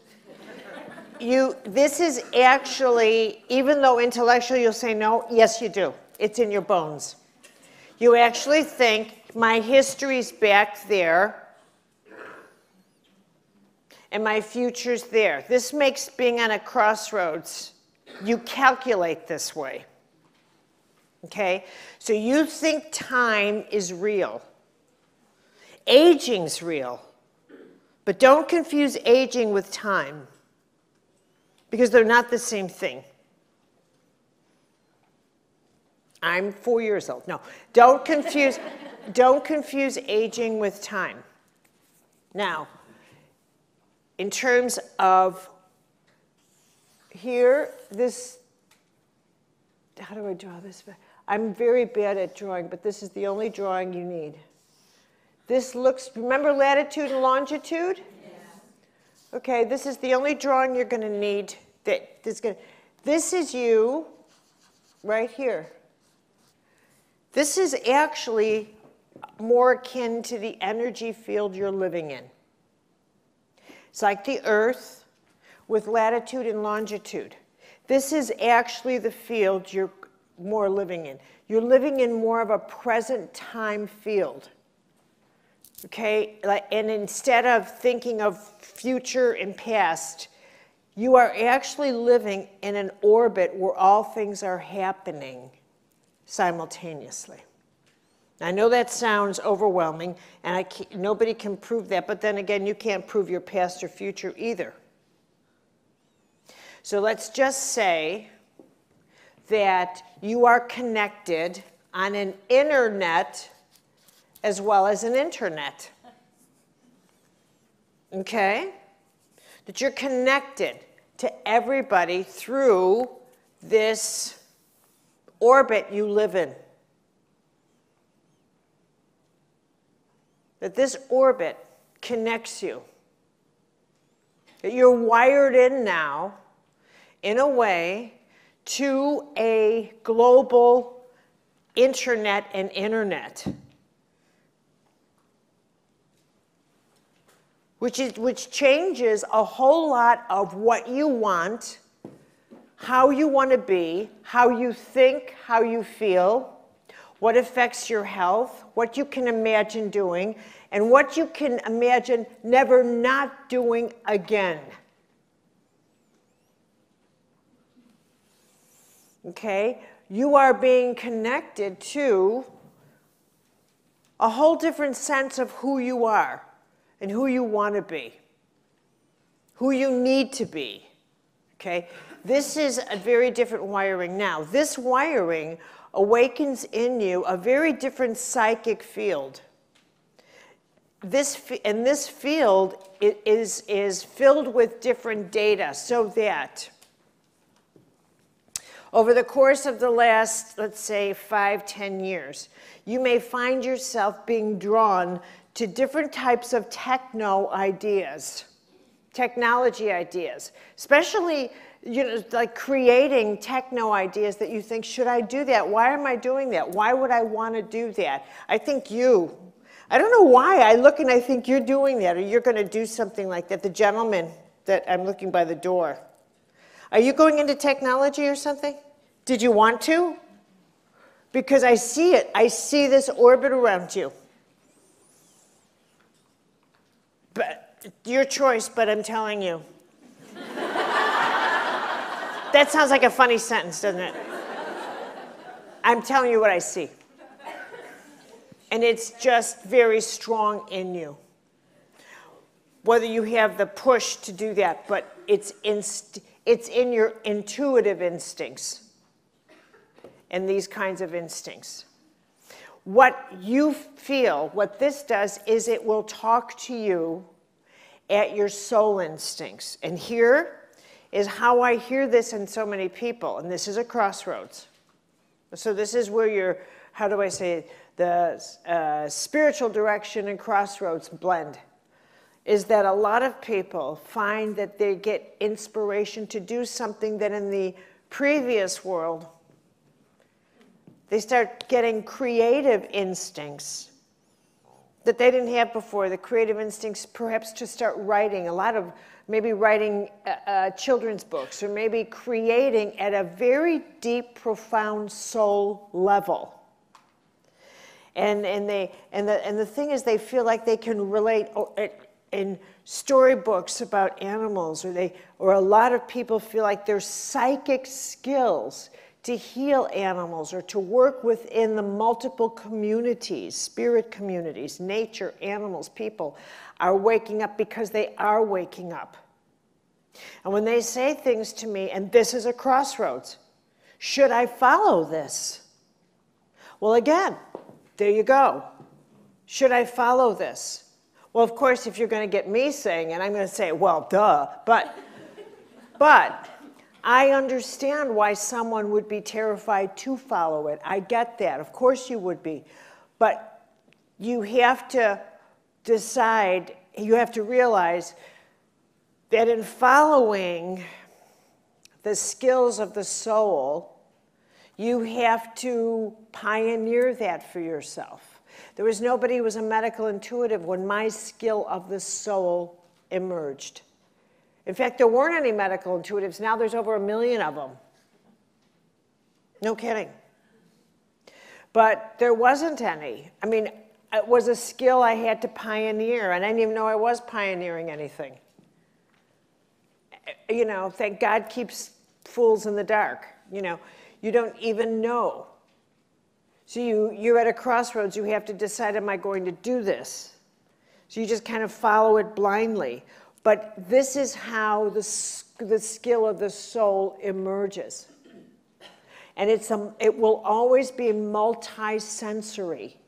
this is actually, even though intellectually you'll say no, yes you do. It's in your bones. You actually think my history's back there, and my future's there. This makes being on a crossroads, you calculate this way. Okay? So you think time is real. Aging's real. But don't confuse aging with time, because they're not the same thing. I'm 4 years old. No, don't confuse aging with time. Now, in terms of here, this, how do I draw this? I'm very bad at drawing, but this is the only drawing you need. This looks, remember latitude and longitude? Yeah. Okay, this is the only drawing you're going to need. This is you right here. This is actually more akin to the energy field you're living in. It's like the Earth with latitude and longitude. This is actually the field you're more living in. You're living in more of a present time field. Okay? And instead of thinking of future and past, you are actually living in an orbit where all things are happening simultaneously. I know that sounds overwhelming, and nobody can prove that, but then again, you can't prove your past or future either. So let's just say that you are connected on an internet as well as an internet. Okay? That you're connected to everybody through this orbit you live in. That this orbit connects you. That you're wired in now in a way to a global internet and internet. Which changes a whole lot of what you want, how you want to be, how you think, how you feel, what affects your health, what you can imagine doing, and what you can imagine never not doing again. Okay? You are being connected to a whole different sense of who you are and who you want to be, who you need to be. Okay? This is a very different wiring now. This wiring awakens in you a very different psychic field. This field is filled with different data, so that over the course of the last, let's say, 5-10 years, you may find yourself being drawn to different types of technology ideas, especially, you know, like creating techno ideas that you think, should I do that? Why am I doing that? Why would I want to do that? I don't know why I look and I think you're doing that, or you're going to do something like that. The gentleman that I'm looking by the door. Are you going into technology or something? Did you want to? Because I see it. I see this orbit around you. But your choice, but I'm telling you. That sounds like a funny sentence, doesn't it? I'm telling you what I see. And it's just very strong in you. Whether you have the push to do that, but it's in your intuitive instincts and these kinds of instincts. What you feel, what this does is it will talk to you at your soul instincts. And here is how I hear this in so many people, and this is a crossroads. So this is where your, how do I say it, the spiritual direction and crossroads blend, is that a lot of people find that they get inspiration to do something that in the previous world, they start getting creative instincts that they didn't have before, the creative instincts perhaps to start writing, a lot of maybe writing children's books, or maybe creating at a very deep, profound soul level. And the thing is, they feel like they can relate in storybooks about animals, or a lot of people feel like their psychic skills to heal animals or to work within the multiple communities, spirit communities, nature, animals, people, are waking up because they are waking up. And when they say things to me, and this is a crossroads, should I follow this? Well, again, there you go. Should I follow this? Well, of course, if you're going to get me saying it, I'm going to say, well, duh. But I understand why someone would be terrified to follow it. I get that. Of course you would be. But you have to decide, you have to realize that in following the skills of the soul, you have to pioneer that for yourself. There was nobody who was a medical intuitive when my skill of the soul emerged. In fact, there weren't any medical intuitives. Now there's over 1 million of them. No kidding. But there wasn't any. I mean, it was a skill I had to pioneer, and I didn't even know I was pioneering anything. You know, thank God keeps fools in the dark. You know, you don't even know. So you're at a crossroads. You have to decide, am I going to do this? So you just kind of follow it blindly. But this is how the skill of the soul emerges. And it will always be multi-sensory.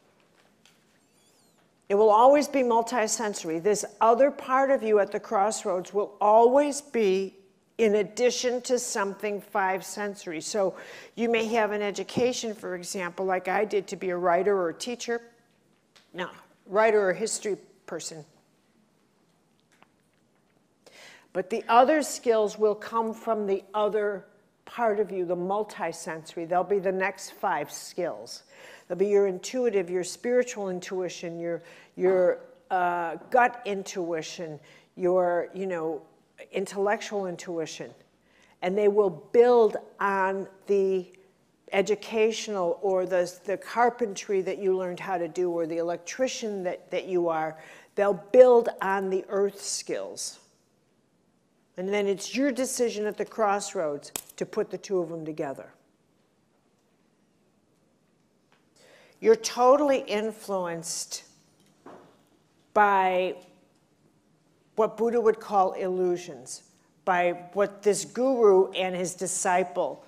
It will always be multi-sensory. This other part of you at the crossroads will always be in addition to something 5 sensory. So you may have an education, for example, like I did, to be a writer or a teacher. No, writer or history person. But the other skills will come from the other part of you, the multi-sensory. They'll be the next 5 skills. They'll be your intuitive, your spiritual intuition, your gut intuition, your, you know, intellectual intuition. And they will build on the educational or the carpentry that you learned how to do, or the electrician that you are. They'll build on the earth skills. And then it's your decision at the crossroads to put the 2 of them together. You're totally influenced by what Buddha would call illusions, by what this guru and his disciple,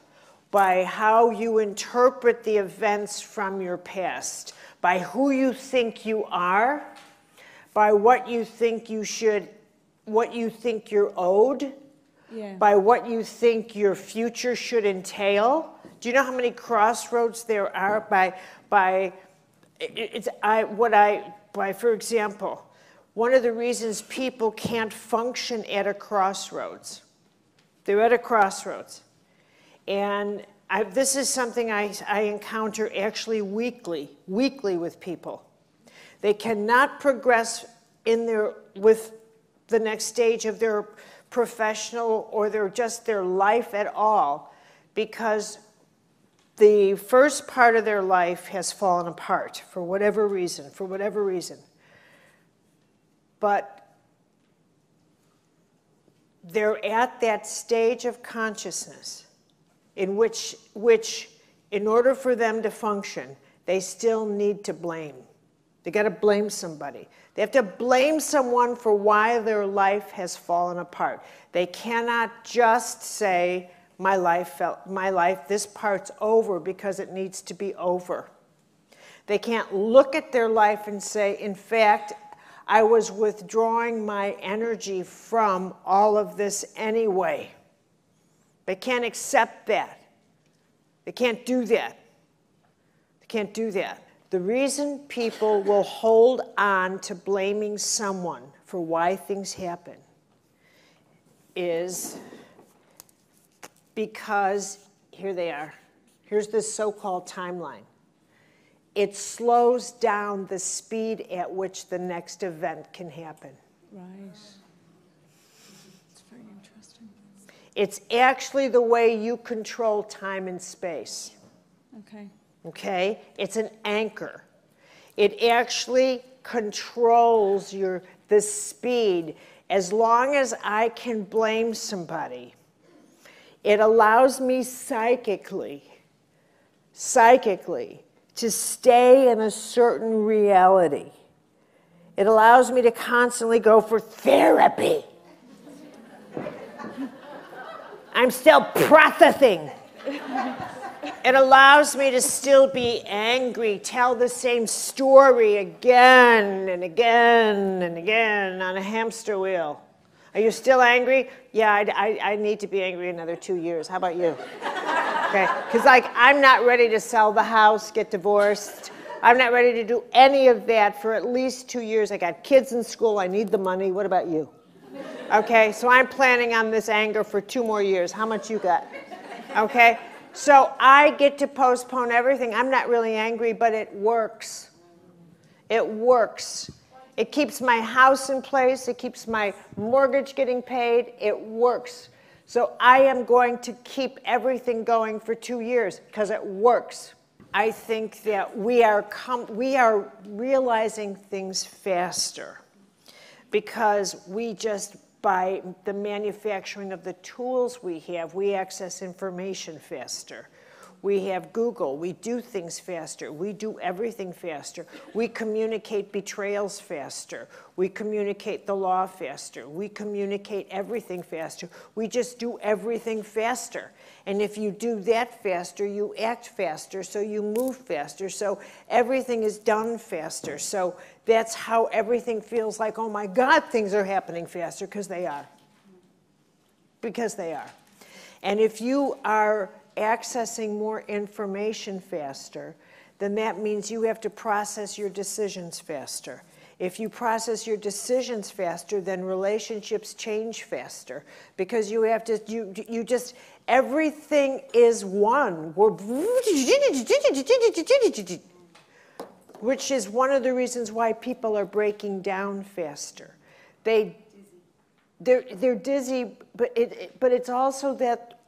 by how you interpret the events from your past, by who you think you are, by what you think you should, what you think you're owed, by what you think your future should entail. Do you know how many crossroads there are? For example, one of the reasons people can't function at a crossroads, they're at a crossroads. And this is something I encounter actually weekly with people. They cannot progress with the next stage of their professional or their life at all, because the first part of their life has fallen apart for whatever reason. But they're at that stage of consciousness in which in order for them to function, they still need to blame. They got to blame somebody. They have to blame someone for why their life has fallen apart. They cannot just say, my life, this part's over because it needs to be over. They can't look at their life and say, in fact, I was withdrawing my energy from all of this anyway. They can't accept that. They can't do that. They can't do that. The reason people will hold on to blaming someone for why things happen is because, here they are. Here's this so-called timeline. It slows down the speed at which the next event can happen. Right. It's very interesting. It's actually the way you control time and space. Okay. Okay? It's an anchor. It actually controls the speed. As long as I can blame somebody, it allows me psychically to stay in a certain reality. It allows me to constantly go for therapy. I'm still processing. It allows me to still be angry, tell the same story again and again and again on a hamster wheel. Are you still angry? Yeah, I need to be angry another 2 years. How about you? Okay, because like I'm not ready to sell the house, get divorced. I'm not ready to do any of that for at least 2 years. I got kids in school. I need the money. What about you? Okay, so I'm planning on this anger for 2 more years. How much you got? Okay, so I get to postpone everything. I'm not really angry, but it works. It works. It keeps my house in place. It keeps my mortgage getting paid. It works. So I am going to keep everything going for 2 years because it works. I think that we are realizing things faster because we just, by the manufacturing of the tools we have, we access information faster. We have Google. We do things faster. We do everything faster. We communicate betrayals faster. We communicate the law faster. We communicate everything faster. We just do everything faster. And if you do that faster, you act faster, so you move faster. So everything is done faster. So that's how everything feels like, oh my God, things are happening faster, because they are. Because they are. And if you are accessing more information faster, then that means you have to process your decisions faster. If you process your decisions faster, then relationships change faster, because you have to, you just, everything is one. Which is one of the reasons why people are breaking down faster. They're dizzy, but it's also that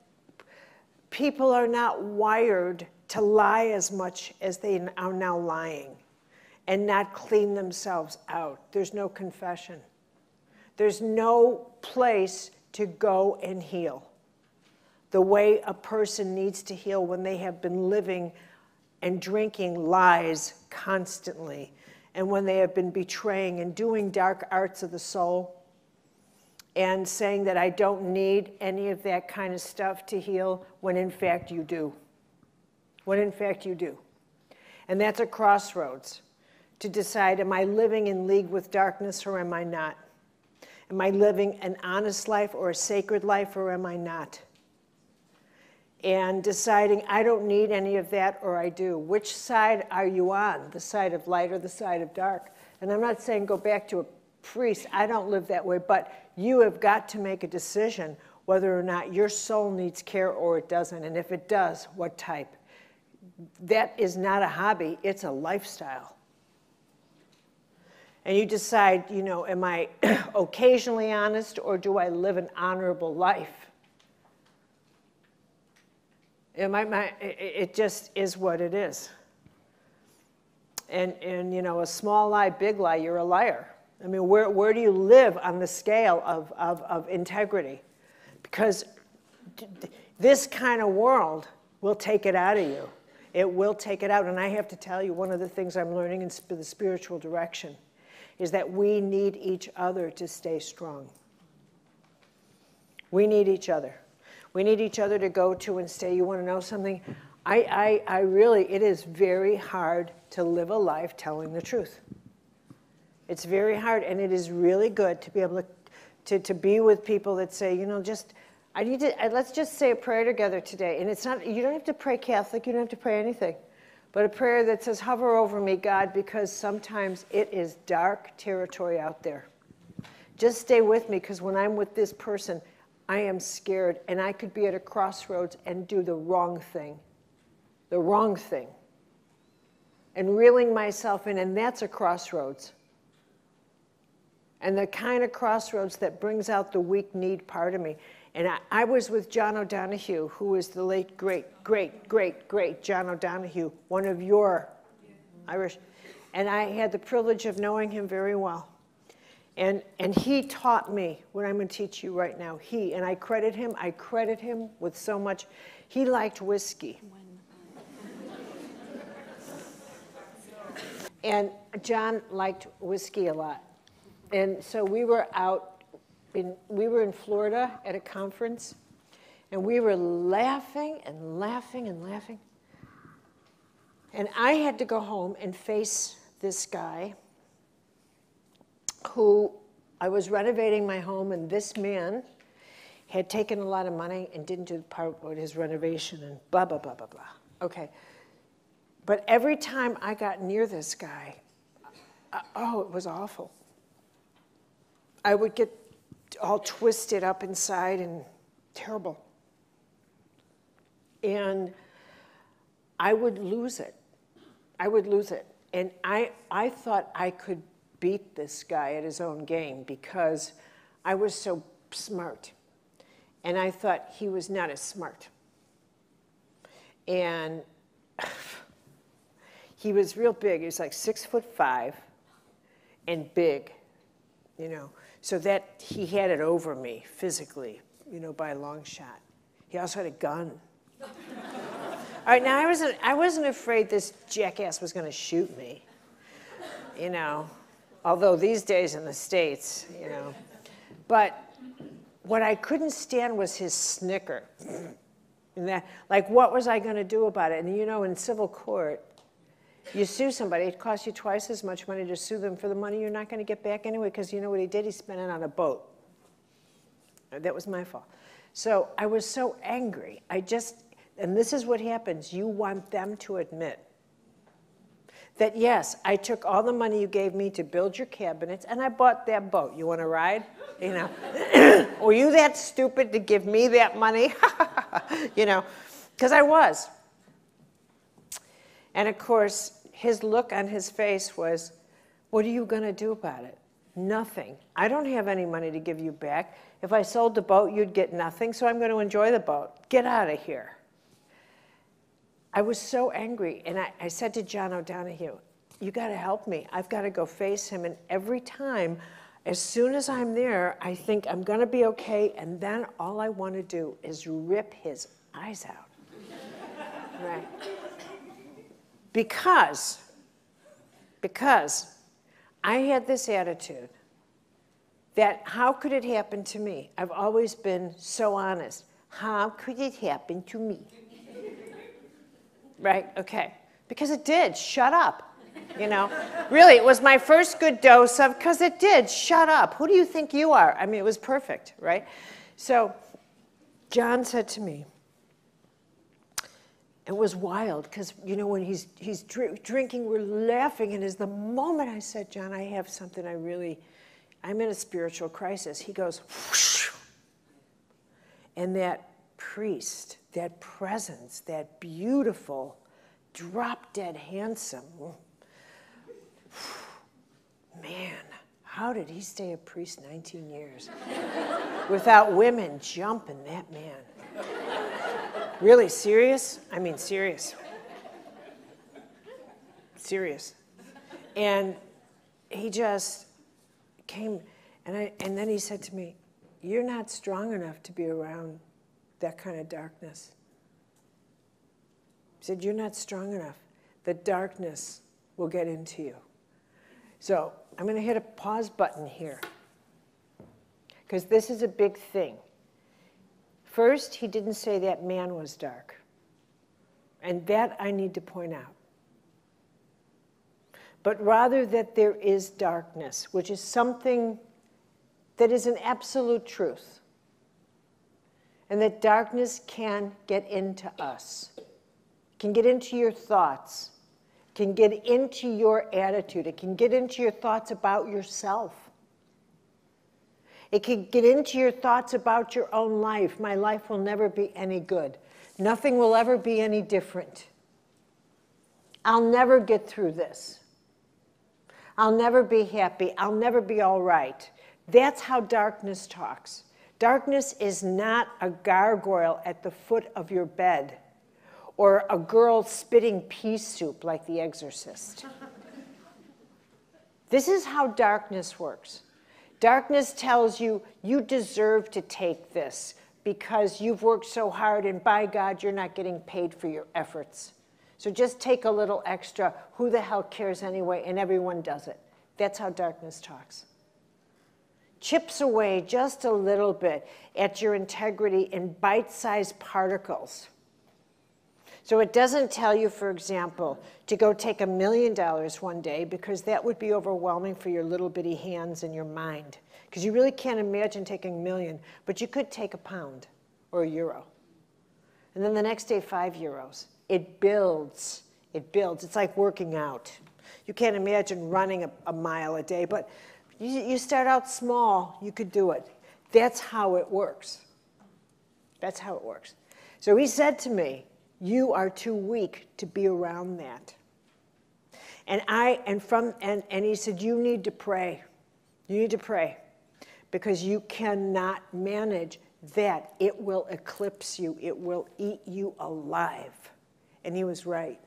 people are not wired to lie as much as they are now lying and not clean themselves out. There's no confession. There's no place to go and heal the way a person needs to heal when they have been living and drinking lies constantly, and when they have been betraying and doing dark arts of the soul and saying that I don't need any of that kind of stuff to heal, when in fact you do. When in fact you do. And that's a crossroads to decide, am I living in league with darkness or am I not? Am I living an honest life or a sacred life or am I not? And deciding I don't need any of that or I do. Which side are you on? The side of light or the side of dark? And I'm not saying go back to a priest. I don't live that way, but you have got to make a decision whether or not your soul needs care or it doesn't. And if it does, what type? That is not a hobby, it's a lifestyle. And you decide, you know, am I occasionally honest or do I live an honorable life? It just is what it is. And you know, a small lie, big lie, you're a liar. I mean, where do you live on the scale of integrity? Because this kind of world will take it out of you. It will take it out. And I have to tell you, one of the things I'm learning in the spiritual direction is that we need each other to stay strong. We need each other. We need each other to go to and say, you want to know something? I really, it is very hard to live a life telling the truth. It's very hard, and it is really good to be able to be with people that say, you know, let's just say a prayer together today. And it's not, you don't have to pray Catholic, you don't have to pray anything. But a prayer that says, hover over me, God, because sometimes it is dark territory out there. Just stay with me, because when I'm with this person, I am scared, and I could be at a crossroads and do the wrong thing. The wrong thing. And reeling myself in, and that's a crossroads. And the kind of crossroads that brings out the weak need part of me. And I was with John O'Donohue, who is the late, great John O'Donohue, one of your Irish. And I had the privilege of knowing him very well. And he taught me what I'm going to teach you right now. And I credit him with so much. He liked whiskey. And John liked whiskey a lot. And so we were in Florida at a conference, and we were laughing and laughing and laughing. And I had to go home and face this guy who, I was renovating my home, and this man had taken a lot of money and didn't do the part with his renovation and blah, blah, blah, blah, blah. Okay. But every time I got near this guy, oh, it was awful. I would get all twisted up inside and terrible. And I would lose it. I would lose it. And I thought I could beat this guy at his own game because I was so smart. And I thought he was not as smart. And he was real big. He was like 6'5" and big, you know. So that he had it over me physically, you know, by a long shot. He also had a gun. All right, now I wasn't afraid this jackass was going to shoot me, you know. Although these days in the States, you know. But what I couldn't stand was his snicker. And that, like, what was I going to do about it? And you know, in civil court, you sue somebody, it costs you twice as much money to sue them for the money you're not going to get back anyway, because you know what he did? He spent it on a boat. That was my fault. So I was so angry. And this is what happens. You want them to admit that, yes, I took all the money you gave me to build your cabinets, and I bought that boat. You want to ride? You know, were you that stupid to give me that money? You know, because I was. And of course, his look on his face was, what are you going to do about it? Nothing. I don't have any money to give you back. If I sold the boat, you'd get nothing, so I'm going to enjoy the boat. Get out of here. I was so angry, and I said to John O'Donohue, you got to help me. I've got to go face him, and every time, as soon as I'm there, I think I'm going to be okay, and then all I want to do is rip his eyes out. Right? Because I had this attitude that how could it happen to me? I've always been so honest. How could it happen to me? Right? Okay. Because it did. Shut up. You know? Really, it was my first good dose of, because it did. Shut up. Who do you think you are? I mean, it was perfect, right? So John said to me, it was wild, because, you know, when he's drinking, we're laughing, and as the moment I said, John, I have something I'm in a spiritual crisis, he goes, whoosh. And that priest, that presence, that beautiful, drop-dead handsome, man, how did he stay a priest 19 years without women jumping that man? Really, serious? I mean, serious. Serious. And he just came, and then he said to me, you're not strong enough to be around that kind of darkness. He said, you're not strong enough. The darkness will get into you. So I'm going to hit a pause button here, because this is a big thing. First, he didn't say that man was dark. And that I need to point out. But rather that there is darkness, which is something that is an absolute truth. And that darkness can get into us. Can get into your thoughts. Can get into your attitude. It can get into your thoughts about yourself. It can get into your thoughts about your own life. My life will never be any good. Nothing will ever be any different. I'll never get through this. I'll never be happy. I'll never be all right. That's how darkness talks. Darkness is not a gargoyle at the foot of your bed or a girl spitting pea soup like The Exorcist. This is how darkness works. Darkness tells you, you deserve to take this because you've worked so hard, and by God, you're not getting paid for your efforts. So just take a little extra. Who the hell cares anyway? And everyone does it. That's how darkness talks. Chips away just a little bit at your integrity in bite-sized particles. So it doesn't tell you, for example, to go take $1 million one day, because that would be overwhelming for your little bitty hands and your mind. Because you really can't imagine taking $1 million, but you could take £1 or €1. And then the next day, €5. It builds. It builds. It's like working out. You can't imagine running a mile a day, but you start out small, you could do it. That's how it works. That's how it works. So he said to me, you are too weak to be around that. And he said, you need to pray. You need to pray, because you cannot manage that. It will eclipse you. It will eat you alive. And he was right.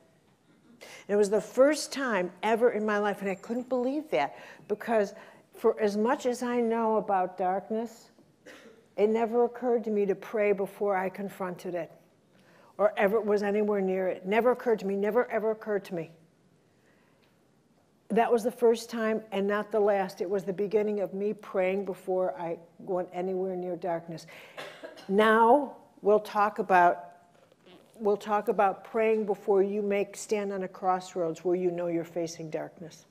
And it was the first time ever in my life, and I couldn't believe that, because for as much as I know about darkness, it never occurred to me to pray before I confronted it, or ever was anywhere near it. Never occurred to me, never ever occurred to me. That was the first time, and not the last. It was the beginning of me praying before I went anywhere near darkness. Now we'll talk about praying before you stand on a crossroads where you know you're facing darkness.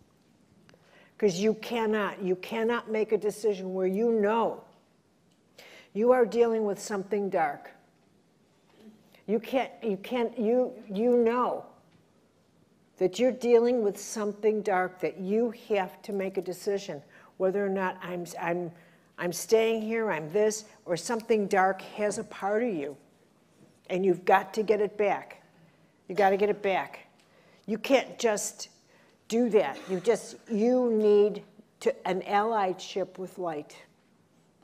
Because you cannot make a decision where you know you are dealing with something dark. You know that you're dealing with something dark, that you have to make a decision whether or not I'm staying here, I'm this, or something dark has a part of you, and you've got to get it back. You got to get it back. You can't just do that. You need an allyship with light.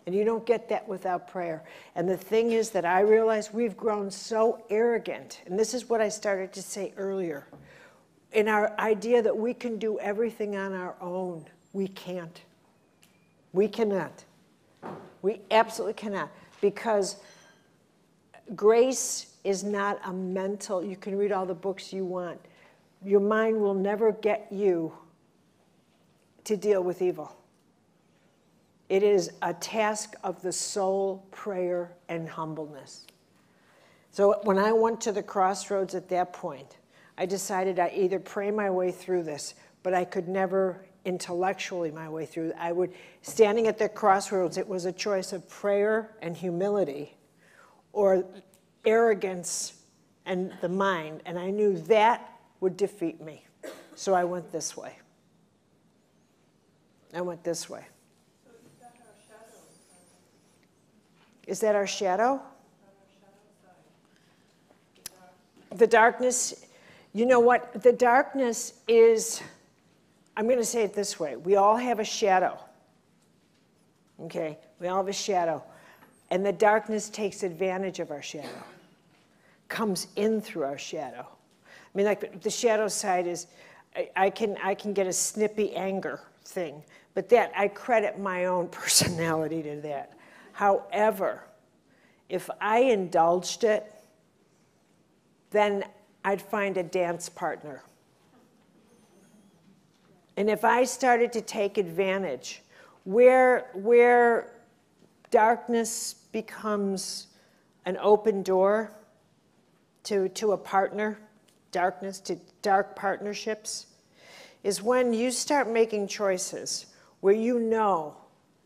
And you don't get that without prayer. And the thing is that I realize we've grown so arrogant, and this is what I started to say earlier, in our idea that we can do everything on our own. We can't. We cannot. We absolutely cannot. Because grace is not a mental, you can read all the books you want. Your mind will never get you to deal with evil. It is a task of the soul, prayer, and humbleness. So when I went to the crossroads at that point, I decided I either pray my way through this, but I could never intellectually my way through. Standing at the crossroads, it was a choice of prayer and humility, or arrogance and the mind, and I knew that would defeat me. So I went this way. I went this way. Is that our shadow? The darkness, you know what? The darkness is, I'm going to say it this way. We all have a shadow. Okay? We all have a shadow. And the darkness takes advantage of our shadow. Comes in through our shadow. I mean, like the shadow side is, I can get a snippy anger thing. But that, I credit my own personality to that. However, if I indulged it, then I'd find a dance partner. And if I started to take advantage, where darkness becomes an open door to a partner, darkness, to dark partnerships, is when you start making choices where you know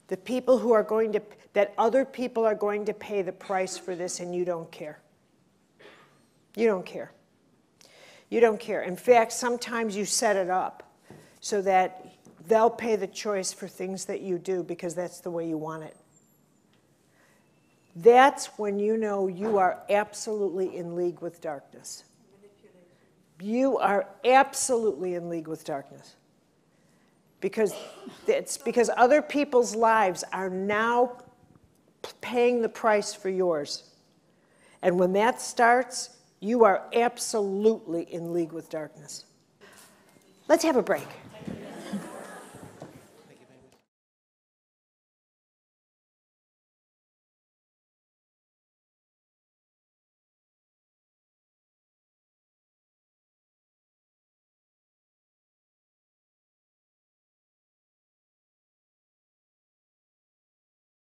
the people who are going to, that other people are going to pay the price for this, and you don't care. You don't care. You don't care. In fact, sometimes you set it up so that they'll pay the choice for things that you do because that's the way you want it. That's when you know you are absolutely in league with darkness. You are absolutely in league with darkness. Because other people's lives are now paying the price for yours. And when that starts, you are absolutely in league with darkness. Let's have a break.